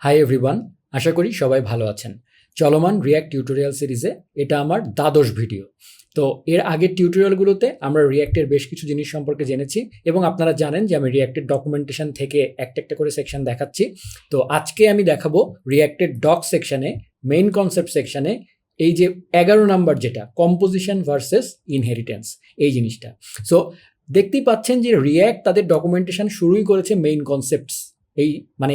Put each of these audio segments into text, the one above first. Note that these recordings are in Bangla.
হাই এভরিওয়ান, আশা করি সবাই ভালো আছেন। চলমান রিয়্যাক্ট টিউটোরিয়াল সিরিজে এটা আমার দ্বাদশ ভিডিও। তো এর আগের টিউটোরিয়ালগুলোতে আমরা রিয়্যাক্টের বেশ কিছু জিনিস সম্পর্কে জেনেছি এবং আপনারা জানেন যে আমি রিয়্যাক্টের ডকুমেন্টেশন থেকে একটা একটা করে সেকশন দেখাচ্ছি। তো আজকে আমি দেখাবো রিয়্যাক্টের ডক সেকশনে, মেইন কনসেপ্ট সেকশনে এই যে 11 নাম্বার যেটা কম্পোজিশন ভার্সেস ইনহেরিটেন্স, এই জিনিসটা। সো দেখতেই পাচ্ছেন যে রিয়্যাক্ট তাদের ডকুমেন্টেশন শুরুই করেছে মেইন কনসেপ্টস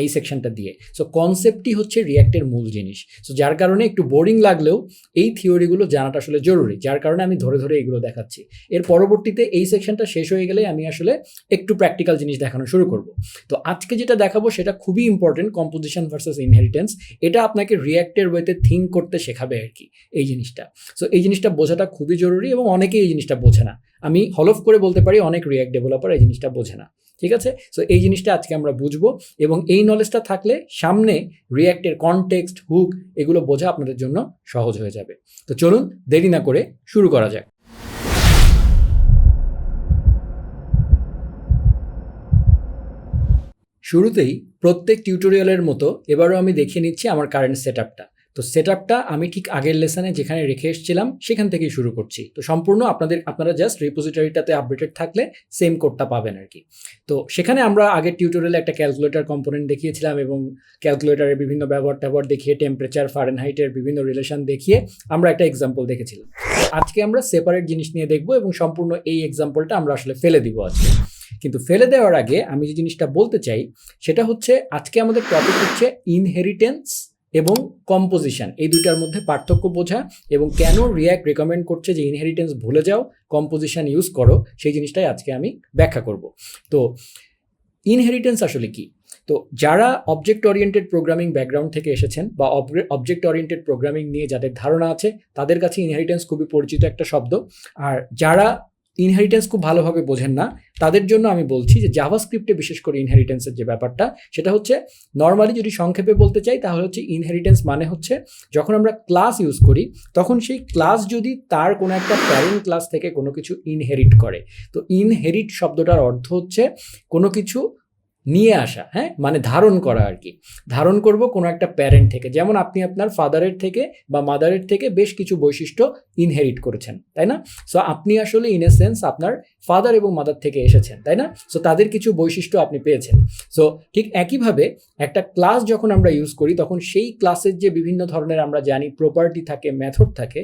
এই সেকশনটা দিয়ে। সো কনসেপ্টই হচ্ছে রিয়্যাক্টের মূল জিনিস। সো যার কারণে একটু বোরিং লাগলেও এই থিওরিগুলো জানাটা আসলে জরুরি, যার কারণে আমি ধরে ধরে এগুলো দেখাচ্ছি। এর পরবর্তীতে এই সেকশনটা শেষ হয়ে গেলে আমি আসলে একটু প্র্যাকটিক্যাল জিনিস দেখানো শুরু করব। তো আজকে যেটা দেখাবো সেটা খুবই ইম্পর্টেন্ট, কম্পোজিশন ভার্সেস ইনহেরিটেন্স। এটা আপনাকে রিয়্যাক্টের ওয়েতে থিঙ্ক করতে শেখাবে আর কি এই জিনিসটা। সো এই জিনিসটা বোঝাটা খুবই জরুরি এবং অনেকেই এই জিনিসটা বোঝে না। আমি হলফ করে বলতে পারি অনেক রিয়্যাক্ট ডেভেলপার এই জিনিসটা বোঝে না। ঠিক আছে, সো এই জিনিসটা আজকে আমরা বুঝবো এবং এই নলেজটা থাকলে সামনে রিয়্যাক্টের কনটেক্সট, হুক এগুলো বোঝা আপনাদের জন্য সহজ হয়ে যাবে। তো চলুন দেরি না করে শুরু করা যাক। শুরুতেই প্রত্যেক টিউটোরিয়ালের মতো এবারও আমি দেখিয়ে নিচ্ছি আমার কারেন্ট সেটআপটা। তো সেটআপটা আমি ঠিক আগের লেসনে যেখানে রেখে এসেছিলাম সেখান থেকেই শুরু করছি। তো সম্পূর্ণ আপনারা জাস্ট রিপোজিটরিটাতে আপডেটেড থাকলে সেম কোডটা পাবেন আর কি। তো সেখানে আমরা আগের টিউটোরিয়ালে একটা ক্যালকুলেটর কম্পোনেন্ট দেখিয়েছিলাম এবং ক্যালকুলেটরের বিভিন্ন ব্যবহার দেখিয়ে টেম্পারেচার, ফারেনহাইটের বিভিন্ন রিলেশন দেখিয়ে আমরা একটা এক্সাম্পল দেখেছিলাম। আজকে আমরা সেপারেট জিনিস নিয়ে দেখবো এবং সম্পূর্ণ এই এক্সাম্পলটা আমরা আসলে ফেলে দিব আজকে। কিন্তু ফেলে দেওয়ার আগে আমি যে জিনিসটা বলতে চাই সেটা হচ্ছে আজকে আমাদের টপিক হচ্ছে ইনহেরিটেন্স এবং কম্পোজিশন, এই দুইটার মধ্যে পার্থক্য বোঝা এবং কেন রিয়্যাক্ট রেকমেন্ড করছে যে ইনহেরিটেন্স ভুলে যাও, কম্পোজিশন ইউজ করো, সেই জিনিসটাই আজকে আমি ব্যাখ্যা করব। তো ইনহেরিটেন্স আসলে কি? তো যারা অবজেক্ট ওরিয়েন্টেড প্রোগ্রামিং ব্যাকগ্রাউন্ড থেকে এসেছেন বা অবজেক্ট ওরিয়েন্টেড প্রোগ্রামিং নিয়ে যাদের ধারণা আছে তাদের কাছে ইনহেরিটেন্স খুবই পরিচিত একটা শব্দ। আর যারা ইনহেরিটেন্স খুব ভালোভাবে বোঝেন না তাদের জন্য আমি বলছি যে জাভাস্ক্রিপ্টে বিশেষ করে ইনহেরিটেন্সের যে ব্যাপারটা সেটা হচ্ছে, নর্মালি যদি সংক্ষেপে বলতে চাই তাহলে হচ্ছে ইনহেরিটেন্স মানে হচ্ছে যখন আমরা ক্লাস ইউজ করি তখন সেই ক্লাস যদি তার কোনো একটা প্যারেন্ট ক্লাস থেকে কোনো কিছু ইনহেরিট করে। তো ইনহেরিট শব্দটার অর্থ হচ্ছে কোনো কিছু নিয়ে আসা, হ্যাঁ, মানে ধারণ করা আর কি। ধারণ করব কোনো একটা প্যারেন্ট থেকে, যেমন আপনি আপনার ফাদারের থেকে বা মাদারের থেকে বেশ কিছু বৈশিষ্ট্য ইনহেরিট করেছেন, তাই না? সো আপনি আসলে ইন এ সেন্স আপনার ফাদার এবং মাদার থেকে এসেছেন, তাই না? সো তাদের কিছু বৈশিষ্ট্য আপনি পেয়েছেন। সো ঠিক একইভাবে একটা ক্লাস যখন আমরা ইউজ করি তখন সেই ক্লাসের যে বিভিন্ন ধরনের আমরা জানি প্রপার্টি থাকে, মেথড থাকে,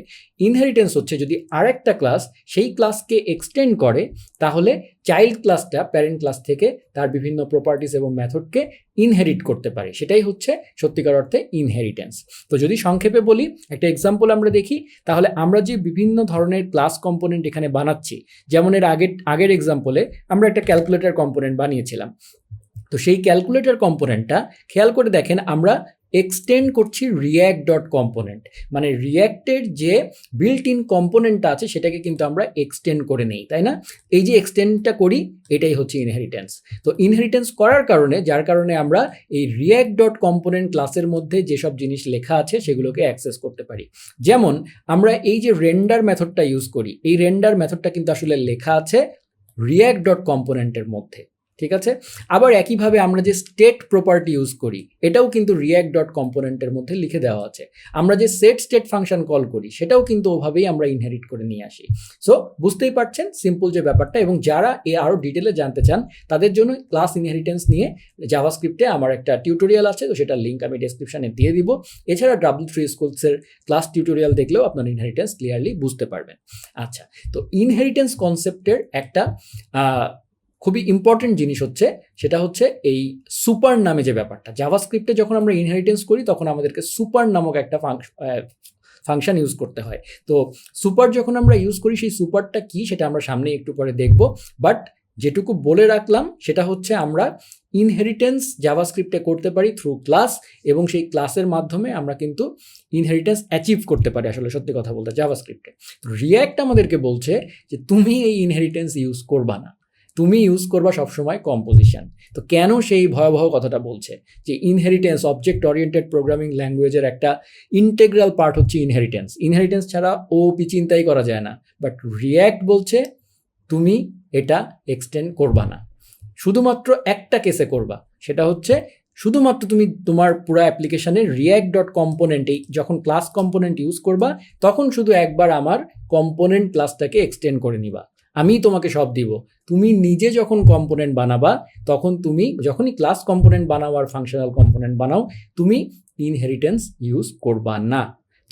ইনহেরিটেন্স হচ্ছে যদি আরেকটা ক্লাস সেই ক্লাসকে এক্সটেন্ড করে তাহলে চাইল্ড ক্লাসটা প্যারেন্ট ক্লাস থেকে তার বিভিন্ন প্রপার্টিস এবং মেথডকে ইনহেরিট করতে পারে, সেটাই হচ্ছে সত্যিকার অর্থে ইনহেরিটেন্স। তো যদি সংক্ষেপে বলি, একটা এক্সাম্পল আমরা দেখি, তাহলে আমরা যে বিভিন্ন ধরনের ক্লাস কম্পোনেন্ট এখানে বানাচ্ছি, যেমন এর আগের এক্সাম্পলে আমরা একটা ক্যালকুলেটর কম্পোনেন্ট বানিয়েছিলাম। তো সেই ক্যালকুলেটর কম্পোনেন্টটা খেয়াল করে দেখেন আমরা এক্সটেন্ড করছি রিয়্যাক্ট ডট কম্পোনেন্ট, মানে রিয়্যাক্টের যে বিল্ট ইন কম্পোনেন্টটা আছে সেটাকে কিন্তু আমরা এক্সটেন্ড করে নেই, তাই না? এই যে এক্সটেন্ডটা করি এটাই হচ্ছে ইনহেরিটেন্স। তো ইনহেরিটেন্স করার কারণে, যার কারণে আমরা এই রিয়্যাক্ট ডট কম্পোনেন্ট ক্লাসের মধ্যে যেসব জিনিস লেখা আছে সেগুলোকে অ্যাক্সেস করতে পারি। যেমন আমরা এই যে রেন্ডার মেথডটা ইউজ করি, এই রেন্ডার মেথডটা কিন্তু আসলে লেখা আছে রিয়্যাক্ট ডট কম্পোনেন্টের মধ্যে, ঠিক আছে? আবার একইভাবে আমরা যে স্টেট প্রপার্টি ইউজ করি এটাও কিন্তু রিয়্যাক্ট ডট কম্পোনেন্টের মধ্যে লিখে দেওয়া আছে। আমরা যে স্টেট ফাংশন কল করি সেটাও কিন্তু ওভাবেই আমরা ইনহেরিট করে নিয়ে আসি। সো বুঝতেই পারছেন সিম্পল যে ব্যাপারটা। এবং যারা আরও ডিটেলে জানতে চান তাদের জন্য ক্লাস ইনহেরিটেন্স নিয়ে জাভাস্ক্রিপ্টে আমার একটা টিউটোরিয়াল আছে, তো সেটার লিঙ্ক আমি ডেসক্রিপশনে দিয়ে দিব। এছাড়া W3 স্কুলসের ক্লাস টিউটোরিয়াল দেখলেও আপনার ইনহেরিটেন্স ক্লিয়ারলি বুঝতে পারবেন। আচ্ছা, তো ইনহেরিটেন্স কনসেপ্টের একটা খুবই ইম্পর্টেন্ট জিনিস হচ্ছে, সেটা হচ্ছে এই সুপার নামে যে ব্যাপারটা। জাভাস্ক্রিপ্টে যখন আমরা ইনহেরিটেন্স করি তখন আমাদেরকে সুপার নামক একটা ফাংশন ইউজ করতে হয়। তো সুপার যখন আমরা ইউজ করি সেই সুপারটা কি সেটা আমরা সামনে একটু পরে দেখব। বাট যেটুকু বলে রাখলাম সেটা হচ্ছে আমরা ইনহেরিটেন্স জাভাস্ক্রিপ্টে করতে পারি থ্রু ক্লাস, এবং সেই ক্লাসের মাধ্যমে আমরা কিন্তু ইনহেরিটেন্স অ্যাচিভ করতে পারি আসলে সত্যি কথা বলতে জাভাস্ক্রিপ্টে। রিয়্যাক্ট আমাদেরকে বলছে যে তুমি এই ইনহেরিটেন্স ইউজ করবা না, তুমি ইউজ করবা সবসময় কম্পোজিশন। তো কেন সেই ভয়াবহ কথাটা বলছে যে ইনহেরিটেন্স অবজেক্ট ওরিয়েন্টেড প্রোগ্রামিং ল্যাঙ্গুয়েজের একটা ইন্টেগ্রাল পার্ট হচ্ছে ইনহেরিটেন্স। ইনহেরিটেন্স ছাড়া ওপি চিন্তাই করা যায় না। বাট রিয়্যাক্ট বলছে তুমি এটা এক্সটেন্ড করবা না, শুধুমাত্র একটা কেসে করবা, সেটা হচ্ছে শুধুমাত্র তুমি তোমার পুরো অ্যাপ্লিকেশনে react.component যখন ক্লাস কম্পোনেন্ট ইউজ করবা তখন শুধু একবার আমার কম্পোনেন্ট ক্লাসটাকে এক্সটেন্ড করে নিবা। আমি তোমাকে সব দিব। তুমি নিজে যখন কম্পোনেন্ট বানাবা তখন তুমি যখনই ক্লাস কম্পোনেন্ট বানাও আর ফাংশনাল কম্পোনেন্ট বানাও তুমি ইনহেরিটেন্স ইউজ করবা না,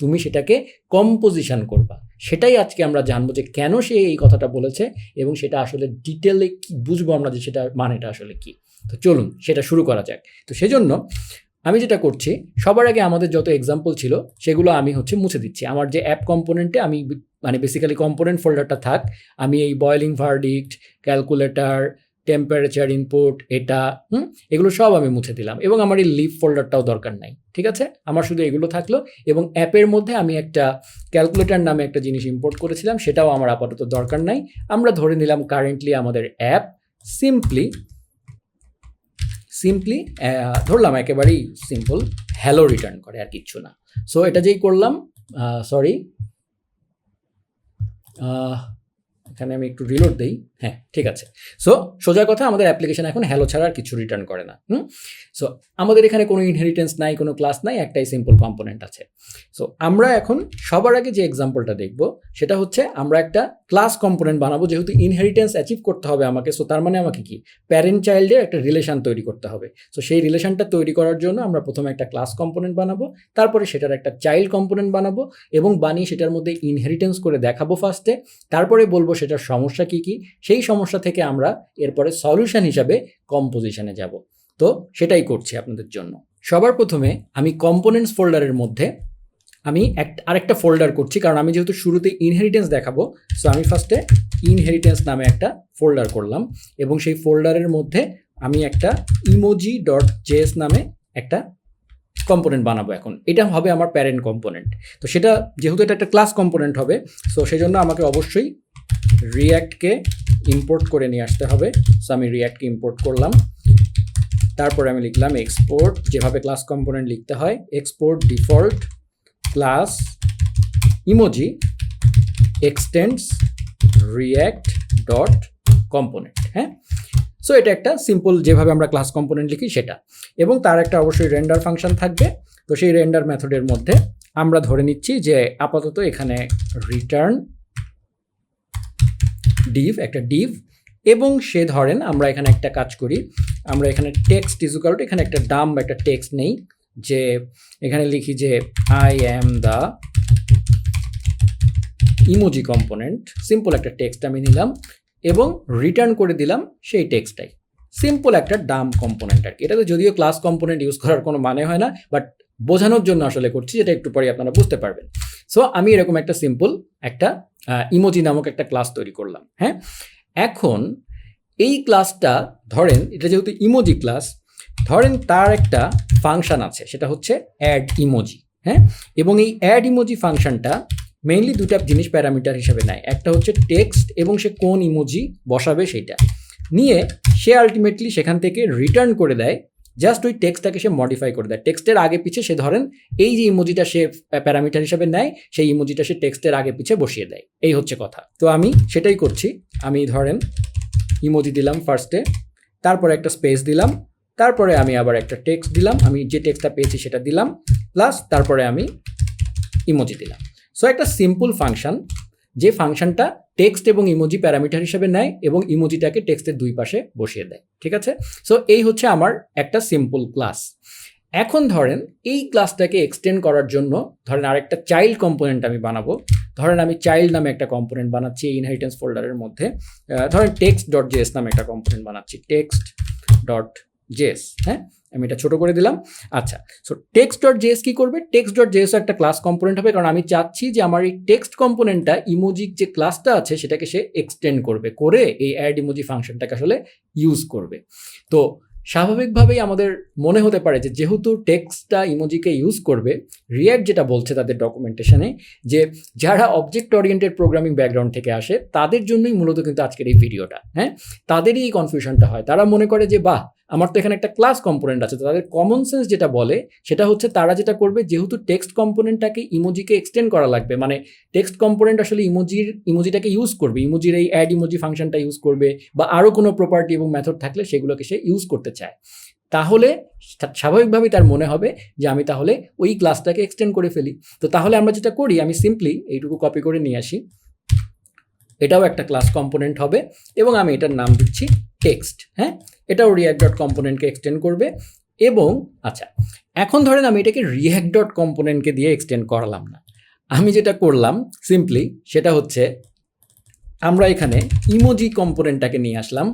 তুমি সেটাকে কম্পোজিশন করবা। সেটাই আজকে আমরা জানবো যে কেন সে এই কথাটা বলেছে এবং সেটা আসলে ডিটেলে কি বুঝবো আমরা যে সেটা মানেটা আসলে কি। তো চলুন সেটা শুরু করা যাক। তো সেজন্য আমি যেটা করছি, সবার আগে আমাদের যত এক্সাম্পল ছিল সেগুলো আমি মুছে দিচ্ছি। আমার যে অ্যাপ কম্পোনেন্টে আমি মানে বেসিক্যালি কম্পোনেন্ট ফোল্ডারটা থাক, আমি এই boiling verdict, calculator, temperature input, এটা এগুলো সব আমি মুছে দিলাম এবং আমার এই লিভ ফোল্ডারটাও দরকার নাই। ঠিক আছে, আমার শুধু এগুলো থাকলো এবং অ্যাপের মধ্যে আমি একটা ক্যালকুলেটর নামে একটা জিনিস ইম্পোর্ট করেছিলাম, সেটাও আমার আপাতত দরকার নাই। আমরা ধরে নিলাম কারেন্টলি আমাদের অ্যাপ সিম্পলি ধরলাম একেবারেই সিম্পল হ্যালো রিটার্ন করে, আর কিচ্ছু না। সো এটা যেই করলাম, সরি এখানে আমি একটু রিলোড দেই। হ্যাঁ ঠিক আছে। সো সোজা কথা, আমাদের অ্যাপ্লিকেশন এখন হ্যালো ছাড়া আর কিছু রিটার্ন করে না। সো আমাদের এখানে কোনো ইনহেরিটেন্স নাই, কোনো ক্লাস নাই, একটাই সিম্পল কম্পোনেন্ট আছে। সো আমরা এখন সবার আগে যে এক্সাম্পলটা দেখব সেটা হচ্ছে আমরা একটা ক্লাস কম্পোনেন্ট বানাবো, যেহেতু ইনহেরিটেন্স অ্যাচিভ করতে হবে আমাকে। সো তার মানে আমাকে কি প্যারেন্ট চাইল্ডের একটা রিলেশন তৈরি করতে হবে। সো সেই রিলেশনটা তৈরি করার জন্য আমরা প্রথমে একটা ক্লাস কম্পোনেন্ট বানাবো, তারপরে সেটার একটা চাইল্ড কম্পোনেন্ট বানাবো এবং বানিয়ে সেটার মধ্যে ইনহেরিটেন্স করে দেখাবো ফার্স্টে, তারপরে বলবো সেটার সমস্যা কি কি, সেই সমস্যা থেকে আমরা এরপরে সলিউশন হিসাবে কম্পোজিশনে যাব। তো সেটাই করছি আপনাদের জন্য। সবার প্রথমে আমি কম্পোনেন্টস ফোল্ডারের মধ্যে আমি আরেকটা ফোল্ডার করছি, কারণ আমি যেহেতু শুরুতে ইনহেরিটেন্স দেখাবো। সো আমি ফার্স্টে ইনহেরিটেন্স নামে একটা ফোল্ডার করলাম এবং সেই ফোল্ডারের মধ্যে আমি একটা emoji.js নামে একটা কম্পোনেন্ট বানাবো। এখন এটা হবে আমার প্যারেন্ট কম্পোনেন্ট। তো সেটা যেহেতু এটা একটা ক্লাস কম্পোনেন্ট হবে, সো সেজন্য আমাকে অবশ্যই রিয়াক্টকে ইম্পোর্ট করে নিয়ে আসতে হবে। সো আমি রিয়াক্টকে ইম্পোর্ট করলাম, তারপরে আমি লিখলাম এক্সপোর্ট, যেভাবে ক্লাস কম্পোনেন্ট লিখতে হয়, export default class emoji extends react dot component. হ্যাঁ, সো এটা একটা সিম্পল যেভাবে আমরা ক্লাস কম্পোনেন্ট লিখি সেটা, এবং তার একটা অবশ্যই রেন্ডার ফাংশন থাকবে। তো সেই রেন্ডার মেথডের মধ্যে আমরা ধরে নিচ্ছি যে আপাতত এখানে রিটার্ন ডিভ, একটা ডিভ, এবং সে ধরেন আমরা এখানে একটা কাজ করি, আমরা এখানে টেক্সট ইজুকাল টু এখানে একটা ডাম বা একটা টেক্সট নেই, যে এখানে লিখি যে I am the emoji component, simple একটা টেক্সট আমি নিলাম এবং রিটার্ন করে দিলাম সেই টেক্সটটাই। সিম্পল একটা ডাম কম্পোনেন্ট আর কি। এটাতে যদিও ক্লাস কম্পোনেন্ট ইউজ করার কোনো মানে হয় না, বাট বোঝানোর জন্য আসলে করছি, যেটা একটু পরে আপনারা বুঝতে পারবেন। সো আমি এরকম একটা সিম্পল একটা ইমোজি নামক একটা ক্লাস তৈরি করলাম। হ্যাঁ, এখন এই ক্লাসটা ধরেন, এটা যেহেতু ইমোজি ক্লাস, ধরেন তার একটা ফাংশন আছে, সেটা হচ্ছে অ্যাড ইমোজি। হ্যাঁ, এবং এই অ্যাড ইমোজি ফাংশনটা মেইনলি দুটা জিনিস প্যারামিটার হিসেবে নেয়, একটা হচ্ছে টেক্সট এবং সে কোন ইমোজি বসাবে সেইটা নিয়ে সে আলটিমেটলি সেখান থেকে রিটার্ন করে দেয়, জাস্ট ওই টেক্সটটাকে সে মডিফাই করে দেয়। টেক্সটের আগে পিছে সে ধরেন এই যে ইমোজিটা সে প্যারামিটার হিসেবে নেয়, সেই ইমোজিটা সে টেক্সটের আগে পিছে বসিয়ে দেয়, এই হচ্ছে কথা। তো আমি সেটাই করছি। আমি ধরেন ইমোজি দিলাম ফার্স্টে, তারপরে একটা স্পেস দিলাম, তারপরে আমি আবার একটা টেক্সট দিলাম, আমি যে টেক্সটটা পেয়েছি সেটা দিলাম, প্লাস তারপরে আমি ইমোজি দিলাম। সো একটা সিম্পল ফাংশন, যে ফাংশনটা টেক্সট এবং ইমোজি প্যারামিটার হিসেবে নেয় এবং ইমোজিটাকে টেক্সটের দুই পাশে বসিয়ে দেয়। ঠিক আছে, সো এই হচ্ছে আমার একটা সিম্পল ক্লাস। এখন ধরেন এই ক্লাসটাকে এক্সটেন্ড করার জন্য ধরেন আরেকটা চাইল্ড কম্পোনেন্ট আমি বানাবো। ধরেন আমি চাইল্ড নামে একটা কম্পোনেন্ট বানাচ্ছি এই ইনহেরিটেন্স ফোল্ডারের মধ্যে। ধরেন টেক্সট ডট জেএস নামে একটা কম্পোনেন্ট বানাচ্ছি, টেক্সট ডট জেএস। হ্যাঁ, আমি এটা ছোট করে দিলাম। আচ্ছা, সো টেক্সট ডট জেএস কী করবে? টেক্সট ডট জেএস একটা ক্লাস কম্পোনেন্ট হবে, কারণ আমি চাচ্ছি যে আমার এই টেক্সট কম্পোনেন্টটা ইমোজিক যে ক্লাসটা আছে সেটাকে সে এক্সটেন্ড করবে, করে এই অ্যাড ইমোজি ফাংশনটাকে আসলে ইউজ করবে। তো স্বাভাবিকভাবেই আমাদের মনে হতে পারে যে যেহেতু টেক্সটটা ইমোজিকে ইউজ করবে, রিয়াক্ট যেটা বলছে তাদের ডকুমেন্টেশনে যে যারা অবজেক্ট ওরিয়েন্টেড প্রোগ্রামিং ব্যাকগ্রাউন্ড থেকে আসে তাদের জন্যই মূলত কিন্তু আজকের এই ভিডিওটা। হ্যাঁ, তাদেরই এই কনফিউশনটা হয়। তারা মনে করে যে বাহ, আমার তো এখানে একটা ক্লাস কম্পোনেন্ট আছে। তো তাদের কমন সেন্স যেটা বলে সেটা হচ্ছে তারা যেটা করবে, যেহেতু টেক্সট কম্পোনেন্টটাকে ইমোজিকে এক্সটেন্ড করা লাগবে, মানে টেক্সট কম্পোনেন্ট আসলে ইমোজিটাকে ইউজ করবে, ইমোজির এই অ্যাড ইমোজি ফাংশনটা ইউজ করবে, বা আরও কোনো প্রপার্টি এবং মেথড থাকলে সেগুলোকে সে ইউজ করতে চায়। তাহলে স্বাভাবিকভাবেই তার মনে হবে যে আমি তাহলে ওই ক্লাসটাকে এক্সটেন্ড করে ফেলি। তো তাহলে আমরা যেটা করি, আমি সিম্পলি এইটুকু কপি করে নিয়ে আসি, এটাও একটা ক্লাস কম্পোনেন্ট হবে এবং আমি এটার নাম দিচ্ছি টেক্সট। হ্যাঁ, এটাও রিয়াক্ট ডট কম্পোনেন্টকে এক্সটেন্ড করবে। এবং আচ্ছা, এখন ধরেন আমি এটাকে রিয়াক্ট ডট কম্পোনেন্টকে দিয়ে এক্সটেন্ড করালাম না, আমি যেটা করলাম সিম্পলি সেটা হচ্ছে আমরা এখানে ইমোজি কম্পোনেন্টটাকে নিয়ে আসলাম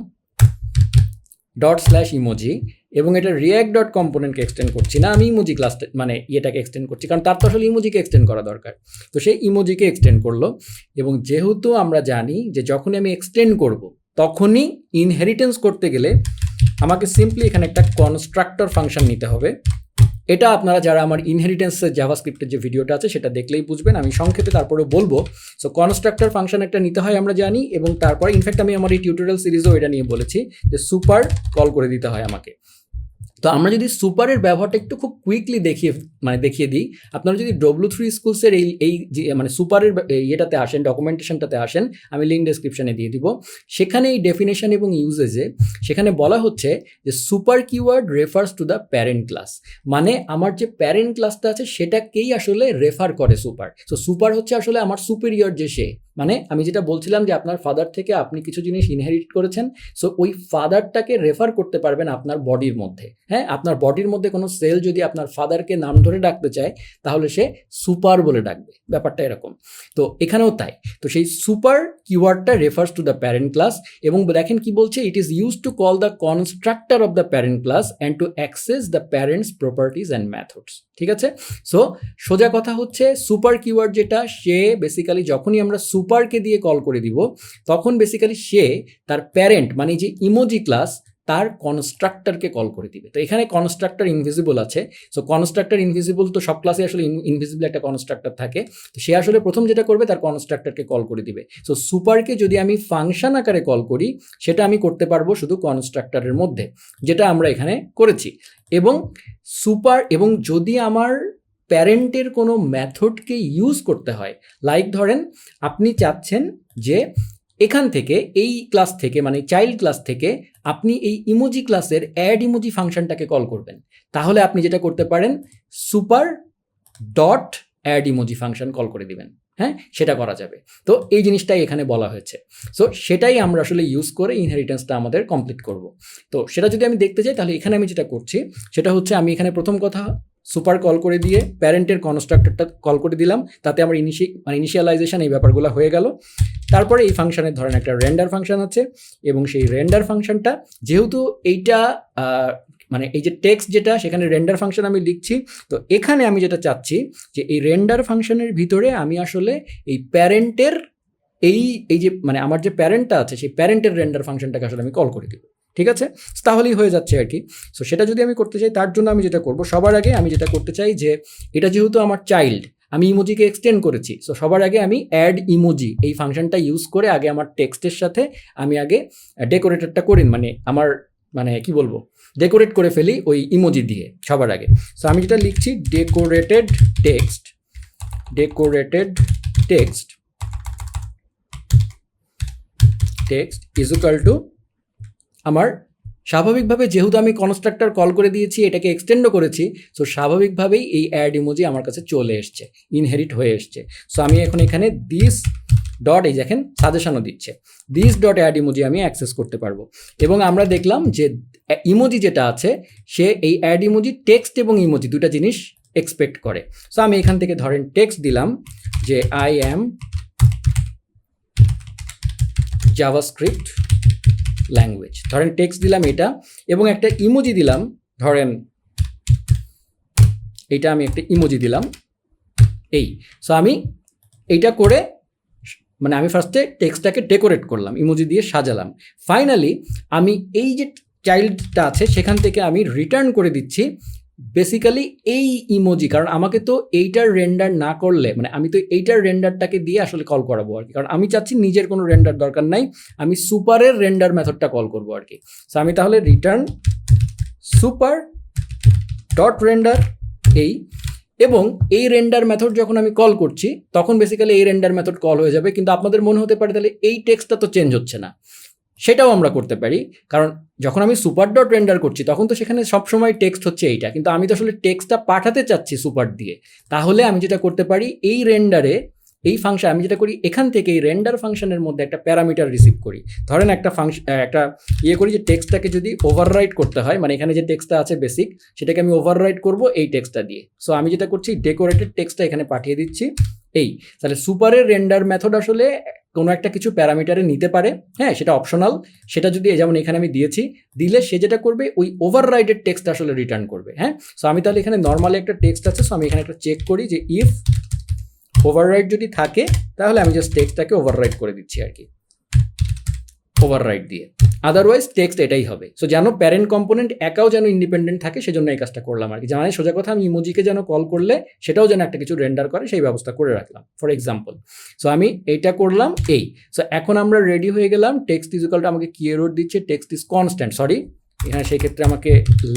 /ইমোজি, এবং এটা রিয়াক্ট ডট কম্পোনেন্টকে এক্সটেন্ড করছি না, আমি ইমোজি ক্লাসটা মানে ইয়েটাকে এক্সটেন্ড করছি, কারণ তার তো আসলে ইমোজিকে এক্সটেন্ড করা দরকার। তো সেই ইমোজিকে এক্সটেন্ড করলো, এবং যেহেতু আমরা জানি যে যখনই আমি এক্সটেন্ড করব তখনই ইনহেরিটেন্স করতে গেলে আমাকে সিম্পলি এখানে একটা কনস্ট্রাক্টর ফাংশন নিতে হবে। এটা আপনারা যারা আমার ইনহেরিটেন্সের জাভাস্ক্রিপ্টের যে ভিডিওটা আছে সেটা দেখলেই বুঝবেন, আমি সংক্ষেপে তারপরে বলবো। সো কনস্ট্রাক্টর ফাংশন একটা নিতে হয় আমরা জানি, এবং তারপরে ইনফ্যাক্ট আমি আমার এই টিউটোরিয়াল সিরিজেও এটা নিয়ে বলেছি যে সুপার কল করে দিতে হয় আমাকে। তো আমরা যদি সুপারের ব্যবহারটা একটু খুব কুইকলি দেখিয়ে দিই, আপনারা যদি W3 স্কুলসের এই যে মানে সুপারের ইয়েটাতে আসেন, ডকুমেন্টেশনটাতে আসেন, আমি লিঙ্ক ডেসক্রিপশনে দিয়ে দিব, সেখানে এই ডেফিনেশন এবং ইউজেজে সেখানে বলা হচ্ছে যে super keyword refers to the parent class, মানে আমার যে প্যারেন্ট ক্লাসটা আছে সেটাকেই আসলে রেফার করে সুপার। সো সুপার হচ্ছে আসলে আমার সুপিরিয়র যে সে, মানে আমি যেটা বলছিলাম যে আপনার ফাদার থেকে আপনি কিছু জিনিস ইনহেরিট করেছেন, সো ওই ফাদারটাকে রেফার করতে পারবেন আপনার বডির মধ্যে। হ্যাঁ, আপনার বডির মধ্যে কোনো সেল যদি আপনার ফাদারকে নাম ধরে ডাকতে চায় তাহলে সে সুপার বলে ডাকবে, ব্যাপারটা এরকম। তো এখানেও তাই। তো সেই সুপার কিওয়ার্ডটা refers to the parent class, এবং দেখেন কি বলছে, it is use to call the constructor of the parent class and to access the parents properties and methods. ঠিক আছে, সো সোজা কথা হচ্ছে সুপার কিওয়ার্ড যেটা, সে বেসিক্যালি যখনই আমরা সুপারকে দিয়ে কল করে দিব তখন বেসিক্যালি সে তার প্যারেন্ট মানে যে ইমোজি ক্লাস তার কনস্ট্রাক্টরকে কল করে দিবে। তো এখানে কনস্ট্রাক্টর ইনভিজিবল আছে, সো কনস্ট্রাক্টর ইনভিজিবল, তো সব ক্লাসে আসলে ইনভিজিবল একটা কনস্ট্রাক্টর থাকে। তো সে আসলে প্রথম যেটা করবে তার কনস্ট্রাক্টরকে কল করে দিবে। সো সুপারকে যদি আমি ফাংশন আকারে কল করি সেটা আমি করতে পারবো শুধু কনস্ট্রাক্টরের মধ্যে, যেটা আমরা এখানে করেছি। এবং সুপার, এবং যদি আমার প্যারেন্টের কোনো মেথডকে ইউজ করতে হয়, লাইক ধরেন আপনি চাচ্ছেন যে এখান থেকে এই ক্লাস থেকে মানে চাইল্ড ক্লাস থেকে আপনি এই ইমোজি ক্লাসের অ্যাড ইমোজি ফাংশনটাকে কল করবেন, তাহলে আপনি যেটা করতে পারেন super dot add emoji function call করে দিবেন। হ্যাঁ, সেটা করা যাবে। তো এই জিনিসটাই এখানে বলা হয়েছে। সো সেটাই আমরা আসলে ইউজ করে ইনহেরিটেন্সটা আমাদের কমপ্লিট করব। তো সেটা যদি আমি দেখতে চাই তাহলে এখানে আমি যেটা করছি সেটা হচ্ছে আমি এখানে প্রথম কথা সুপার কল করে দিয়ে প্যারেন্টের কনস্ট্রাক্টরটা কল করে দিলাম, তাতে আমার ইনিশিয়ালাইজেশন এই ব্যাপারগুলো হয়ে গেল। তারপরে এই ফাংশনের ধরেন একটা রেন্ডার ফাংশন আছে, এবং সেই রেন্ডার ফাংশনটা যেহেতু এইটা মানে এই যে টেক্সট যেটা সেখানে রেন্ডার ফাংশন আমি লিখছি, তো এখানে আমি যেটা চাচ্ছি যে এই রেন্ডার ফাংশনের ভিতরে আমি আসলে এই প্যারেন্টের এই যে মানে আমার যে প্যারেন্টটা আছে সেই প্যারেন্টের রেন্ডার ফাংশনটাকে আসলে আমি কল করে দিব। ঠিক আছে, তাহলেই হয়ে যাচ্ছে আর কি। সো সেটা যদি আমি করতে চাই তার জন্য আমি যেটা করব, সবার আগে আমি যেটা করতে চাই যে এটা যেহেতু আমার চাইল্ড, আমি ইমোজিকে এক্সটেন্ড করেছি, সো সবার আগে আমি অ্যাড ইমোজি এই ফাংশনটা ইউজ করে আগে আমার টেক্সটের সাথে আমি আগে ডেকোরেটরটা করি, মানে আমার মানে কি বলবো ডেকোরেট করে ফেলি ওই ইমোজি দিয়ে সবার আগে। সো আমি যেটা লিখছি decorated text is equal two আমার স্বাভাবিকভাবে যেহেতু আমি কনস্ট্রাক্টর কল করে দিয়েছি, এটাকে এক্সটেন্ডও করেছি, সো স্বাভাবিকভাবেই এই অ্যাড ইমোজি আমার কাছে চলে এসছে, ইনহেরিট হয়ে এসছে। সো আমি এখন এখানে দিস ডট, এই দেখেন সাজেশনও দিচ্ছে, দিস ডট অ্যাড ইমোজি আমি অ্যাক্সেস করতে পারবো। এবং আমরা দেখলাম যে ইমোজি যেটা আছে সে এই অ্যাড ইমোজি টেক্সট এবং ইমোজি দুটা জিনিস এক্সপেক্ট করে। সো আমি এখান থেকে ধরেন টেক্সট দিলাম যে আই অ্যাম জাভাস্ক্রিপ্ট ল্যাঙ্গুয়েজ, ধরেন টেক্সট দিলাম এটা, এবং একটা ইমোজি দিলাম, ধরেন এইটা আমি একটা ইমোজি দিলাম এই। সো আমি এইটা করে মানে আমি ফার্স্টে টেক্সটটাকে ডেকোরেট করলাম, ইমোজি দিয়ে সাজালাম, ফাইনালি আমি এই যে চাইল্ডটা আছে সেখান থেকে আমি রিটার্ন করে দিচ্ছি বেসিক্যালি এই ইমোজি, কারণ আমাকে তো এইটার রেন্ডার না করলে মানে আমি তো এইটার রেন্ডারটাকে দিয়ে আসলে কল করাবো আর কি, কারণ আমি চাচ্ছি নিজের কোনো রেন্ডার দরকার নাই, আমি সুপারের রেন্ডার মেথডটা কল করবো আর কি। সো আমি তাহলে রিটার্ন সুপার ডট রেন্ডার এই, এবং এই রেন্ডার মেথড যখন আমি কল করছি তখন বেসিক্যালি এই রেন্ডার মেথড কল হয়ে যাবে, কিন্তু আপনাদের মনে হতে পারে তাহলে এই টেক্সটটা তো চেঞ্জ হচ্ছে না। সেটাও আমরা করতে পারি, কারণ যখন আমি সুপার ডট রেন্ডার করছি তখন তো সেখানে সবসময় টেক্সট হচ্ছে এইটা, কিন্তু আমি তো আসলে টেক্সটটা পাঠাতে চাচ্ছি সুপার দিয়ে। তাহলে আমি যেটা করতে পারি, এই রেন্ডারে এই ফাংশন আমি যেটা করি, এখান থেকে এই রেন্ডার ফাংশনের মধ্যে একটা প্যারামিটার রিসিভ করি। ধরেন একটা ফাংশন একটা করি যে টেক্সটটাকে যদি ওভাররাইট করতে হয়, মানে এখানে যে টেক্সটটা আছে বেসিক, সেটাকে আমি ওভাররাইট করব এই টেক্সটটা দিয়ে। সো আমি যেটা করছি, ডেকোরেটেড টেক্সটটা এখানে পাঠিয়ে দিচ্ছি। তাহলে সুপারের রেন্ডার মেথড আসলে কোনো একটা কিছু প্যারামিটারে নিতে পারে, হ্যাঁ, সেটা অপশনাল। সেটা যদি যেমন এখানে আমি দিয়েছি, দিলে সে যেটা করবে ওই ওভাররাইটেড টেক্সট আসলে রিটার্ন করবে। হ্যাঁ, সো আমি তাহলে এখানে নর্মালি একটা টেক্সট আছে, সো আমি এখানে একটা চেক করি যে ইফ ওভাররাইট যদি থাকে তাহলে আমি জাস্ট টেক্সটটাকে ওভাররাইট করে দিচ্ছি আর কি, ওভাররাইট দিয়ে। আদারওয়াইজ টেক্সট এটাই হবে। সো যেন প্যারেন্ট কম্পোনেন্ট একাও যেন ইন্ডিপেন্ডেন্ট থাকে, সেজন্য এই কাজটা করলাম আর কি। জানাই সোজা কথা, আমি ইমোজিকে যেন কল করলে সেটাও যেন একটা কিছু রেন্ডার করে, সেই ব্যবস্থা করে রাখলাম ফর এক্সাম্পল। সো আমি এইটা করলাম সো এখন আমরা রেডি হয়ে গেলাম। টেক্সট ইজ ইকুয়াল টু আমাকে কি এরর দিচ্ছে, টেক্সট ইজ কনস্ট্যান্ট, সরি এখানে সেই ক্ষেত্রে আমাকে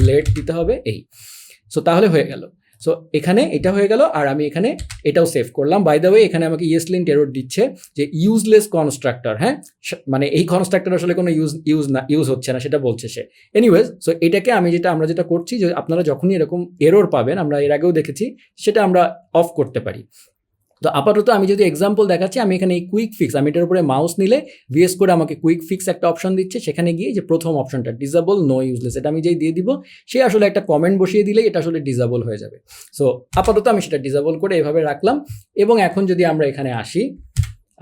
লেট দিতে হবে সো তাহলে হয়ে গেল। সো এখানে এটা হয়ে গেল, আর আমি এখানে এটাও সেভ করলাম। বাই দ্য ওয়ে এখানে আমাকে ইয়েসলিন্ট এরর দিচ্ছে যে ইউজলেস কনস্ট্রাক্টর, হ্যাঁ, মানে এই কনস্ট্রাক্টর আসলে কোনো ইউজ হচ্ছে না সেটা বলছে সে। এনিওয়েজ, সো এটাকে আমরা যেটা করছি, যে আপনারা যখনই এরকম এরর পাবেন, আমরা এর আগেও দেখেছি, সেটা আমরা অফ করতে পারি। তো আপাতত আমি যদি এক্সাম্পল দেখাচ্ছি, আমি এখানে এই কুইক ফিক্স, আমি এটার উপরে মাউস নিলে ভিএস করে আমাকে কুইক ফিক্স একটা অপশন দিচ্ছে। সেখানে গিয়ে যে প্রথম অপশনটা ডিসেবল নো ইউজলেস, এটা আমি যেই দিয়ে দিব, সে আসলে একটা কমেন্ট বসিয়ে দিলেই এটা আসলে ডিসেবল হয়ে যাবে। সো আপাতত আমি সেটা ডিসেবল করে এভাবে রাখলাম। এবং এখন যদি আমরা এখানে আসি,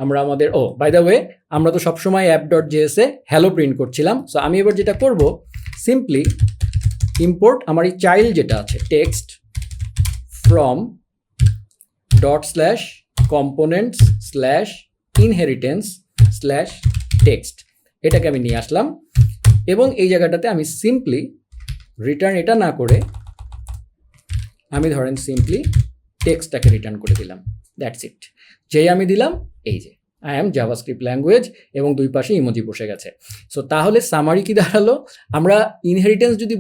আমরা আমাদের বাই দ্য ওয়ে আমরা তো সবসময় অ্যাপ ডট জেএসে হ্যালো প্রিন্ট করছিলাম। সো আমি এবার যেটা করব, সিম্পলি ইম্পোর্ট আমার এই চাইল্ড যেটা আছে টেক্সট ফ্রম .components/inheritance/text, এটাকে আমি নিয়ে আসলাম। এবং এই জায়গাটাতে আমি সিম্পলি রিটার্ন এটা না করে আমি ধরেন সিম্পলি টেক্সটটাকে রিটার্ন করে দিলাম। That's it. যেই আমি দিলাম, এই যে আই অ্যাম জাভাস্ক্রিপ্ট ল্যাঙ্গুয়েজ, এবং দুই পাশে ইমোজি বসে গেছে। সো তাহলে সামারি কি দাঁড়ালো, আমরা ইনহেরিটেন্স যদি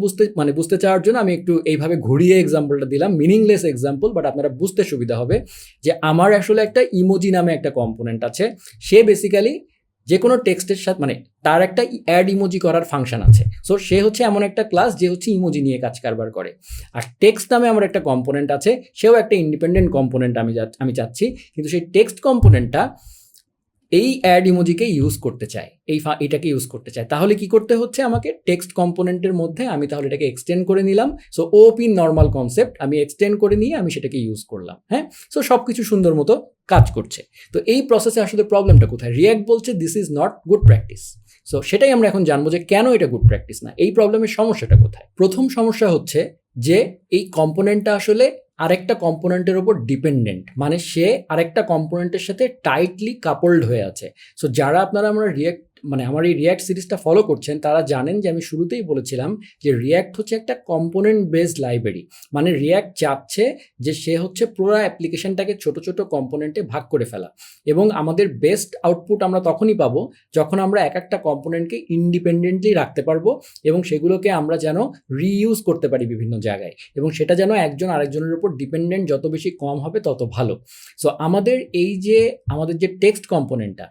বুঝতে চাওয়ার জন্য আমি একটু এইভাবে ঘুরিয়ে এক্সাম্পলটা দিলাম, মিনিংলেস এক্সাম্পল, বাট আপনারা বুঝতে সুবিধা হবে যে আমার আসলে একটা ইমোজি নামে একটা কম্পোনেন্ট আছে। সে বেসিক্যালি যে কোনো টেক্সটের সাথে, মানে তার একটা অ্যাড ইমোজি করার ফাংশন আছে। সো সে হচ্ছে এমন একটা ক্লাস যে হচ্ছে ইমোজি নিয়ে কাজ কারবার করে। আর টেক্সট নামে আমার একটা কম্পোনেন্ট আছে, সেও একটা ইন্ডিপেন্ডেন্ট কম্পোনেন্ট আমি চাচ্ছি, কিন্তু সেই টেক্সট কম্পোনেন্টটা এই অ্যাড ইমোজিকে ইউজ করতে চায়, এটাকে ইউজ করতে চায়। তাহলে কি করতে হচ্ছে, আমাকে টেক্সট কম্পোনেন্টের মধ্যে আমি তাহলে এটাকে এক্সটেন্ড করে নিলাম। সো ওপি নর্মাল কনসেপ্ট আমি এক্সটেন্ড করে নিয়ে আমি সেটাকে ইউজ করলাম। হ্যাঁ, সো সব কিছু সুন্দর মতো কাজ করছে। তো এই প্রসেসে আসলে প্রবলেমটা কোথায়? রিয়্যাক্ট বলছে this is not good practice. So সেটাই আমরা এখন জানবো যে কেন এটা গুড প্র্যাকটিস না, এই প্রবলেমের সমস্যাটা কোথায়। প্রথম সমস্যা হচ্ছে যে এই কম্পোনেন্টটা আসলে আরেকটা কম্পোনেন্টের ওপর ডিপেন্ডেন্ট, মানে সে আরেকটা কম্পোনেন্টের সাথে টাইটলি কাপলড হয়ে আছে। সো যারা আপনারা আমার এই রিয়্যাক্ট সিরিজটা ফলো করছেন, তারা জানেন যে আমি শুরুতেই বলেছিলাম যে রিয়্যাক্ট হচ্ছে একটা কম্পোনেন্ট বেসড লাইব্রেরি। মানে রিয়্যাক্ট চাচ্ছে যে সে হচ্ছে পুরো অ্যাপ্লিকেশনটাকে ছোট ছোট কম্পোনেন্টে ভাগ করে ফেলা, এবং আমাদের বেস্ট আউটপুট আমরা তখনই পাবো যখন আমরা এক একটা কম্পোনেন্টকে ইন্ডিপেন্ডেন্টলি রাখতে পারবো, এবং সেগুলোকে আমরা যেন রিইউজ করতে পারি বিভিন্ন জায়গায়, এবং সেটা যেন একজন আরেকজনের উপর ডিপেন্ডেন্ট যত বেশি কম হবে তত ভালো। সো আমাদের যে টেক্সট কম্পোনেন্টটা,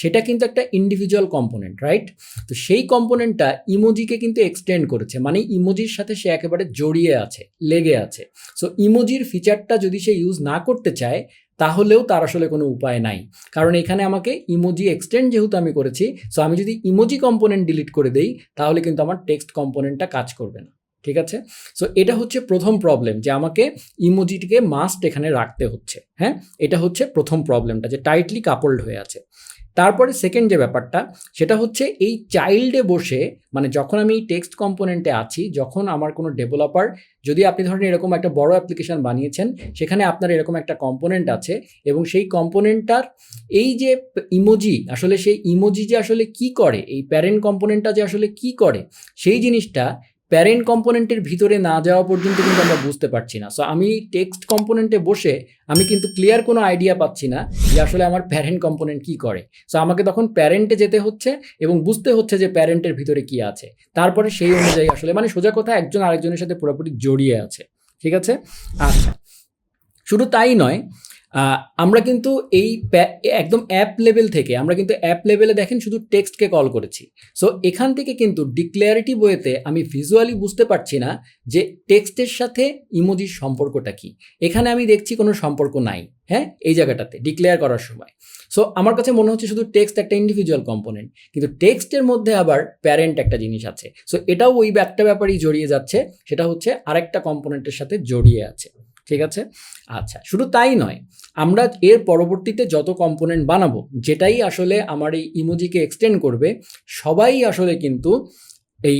সেটা কিন্তু একটা ইন্ডিভিজুয়াল কম্পোনেন্ট, রাইট? তো সেই কম্পোনেন্টটা ইমোজিকে কিন্তু এক্সটেন্ড করেছে, মানে ইমোজির সাথে সে একেবারে জড়িয়ে আছে, লেগে আছে। সো ইমোজির ফিচারটা যদি সে ইউজ না করতে চায়, তাহলেও তার আসলে কোনো উপায় নাই, কারণ এখানে আমাকে ইমোজি এক্সটেন্ড যেহেতু আমি করেছি, সো আমি যদি ইমোজি কম্পোনেন্ট ডিলিট করে দেই, তাহলে কিন্তু আমার টেক্সট কম্পোনেন্টটা কাজ করবে না। ঠিক আছে? সো এটা হচ্ছে প্রথম প্রবলেম, যে আমাকে ইমোজিটিকে মাস্ট এখানে রাখতে হচ্ছে। হ্যাঁ, এটা হচ্ছে প্রথম প্রবলেমটা, যে টাইটলি কাপলড হয়ে আছে। তারপরে সেকেন্ড যে ব্যাপারটা, সেটা হচ্ছে এই চাইল্ডে বসে, মানে যখন আমি টেক্সট কম্পোনেন্টে আছি, যখন আমার কোনো ডেভেলপার, যদি আপনি ধরেন এরকম একটা বড় অ্যাপ্লিকেশন বানিয়েছেন, সেখানে আপনার এরকম একটা কম্পোনেন্ট আছে, এবং সেই কম্পোনেন্টটার এই যে ইমোজি, আসলে সেই ইমোজি যে আসলে কি করে, এই প্যারেন্ট কম্পোনেন্টটা যে আসলে কি করে, সেই জিনিসটা প্যারেন্ট কম্পোনেন্টের ভিতরে না যাওয়া পর্যন্ত কিন্তু আমরা বুঝতে পারছি না। সো আমি টেক্সট কম্পোনেন্টে বসে আমি কিন্তু ক্লিয়ার কোনো আইডিয়া পাচ্ছি না যে আসলে আমার প্যারেন্ট কম্পোনেন্ট কি করে। সো আমাকে তখন প্যারেন্টে যেতে হচ্ছে এবং বুঝতে হচ্ছে যে প্যারেন্টের ভিতরে কি আছে, তারপরে সেই অনুযায়ী আসলে, মানে সোজা কথা একজন আরেকজনের সাথে পুরোপুরি জড়িয়ে আছে। ঠিক আছে? আচ্ছা, শুধু তাই নয়, আমরা কিন্তু এই একদম অ্যাপ লেভেল থেকে আমরা কিন্তু অ্যাপ লেভেলে দেখেন শুধু টেক্সটকে কল করেছি। সো এখান থেকে কিন্তু ডিক্লেয়ারেটিভ ওয়েতে আমি ভিজুয়ালি বুঝতে পারছি না যে টেক্সটের সাথে ইমোজির সম্পর্কটা কি। এখানে আমি দেখছি কোনো সম্পর্ক নাই, হ্যাঁ, এই জায়গাটাতে ডিক্লেয়ার করার সময়। সো আমার কাছে মনে হচ্ছে শুধু টেক্সট একটা ইন্ডিভিজুয়াল কম্পোনেন্ট, কিন্তু টেক্সটের মধ্যে আবার প্যারেন্ট একটা জিনিস আছে। সো এটাও ওই একটা ব্যাপারেই জড়িয়ে যাচ্ছে, সেটা হচ্ছে আরেকটা কম্পোনেন্টের সাথে জড়িয়ে আছে। ঠিক আছে, আচ্ছা, শুধু তাই নয়, আমরা এর পরবর্তীতে যত কম্পোনেন্ট বানাবো, যেটাই আসলে আমার এই ইমোজিকে এক্সটেন্ড করবে, সবাই আসলে কিন্তু এই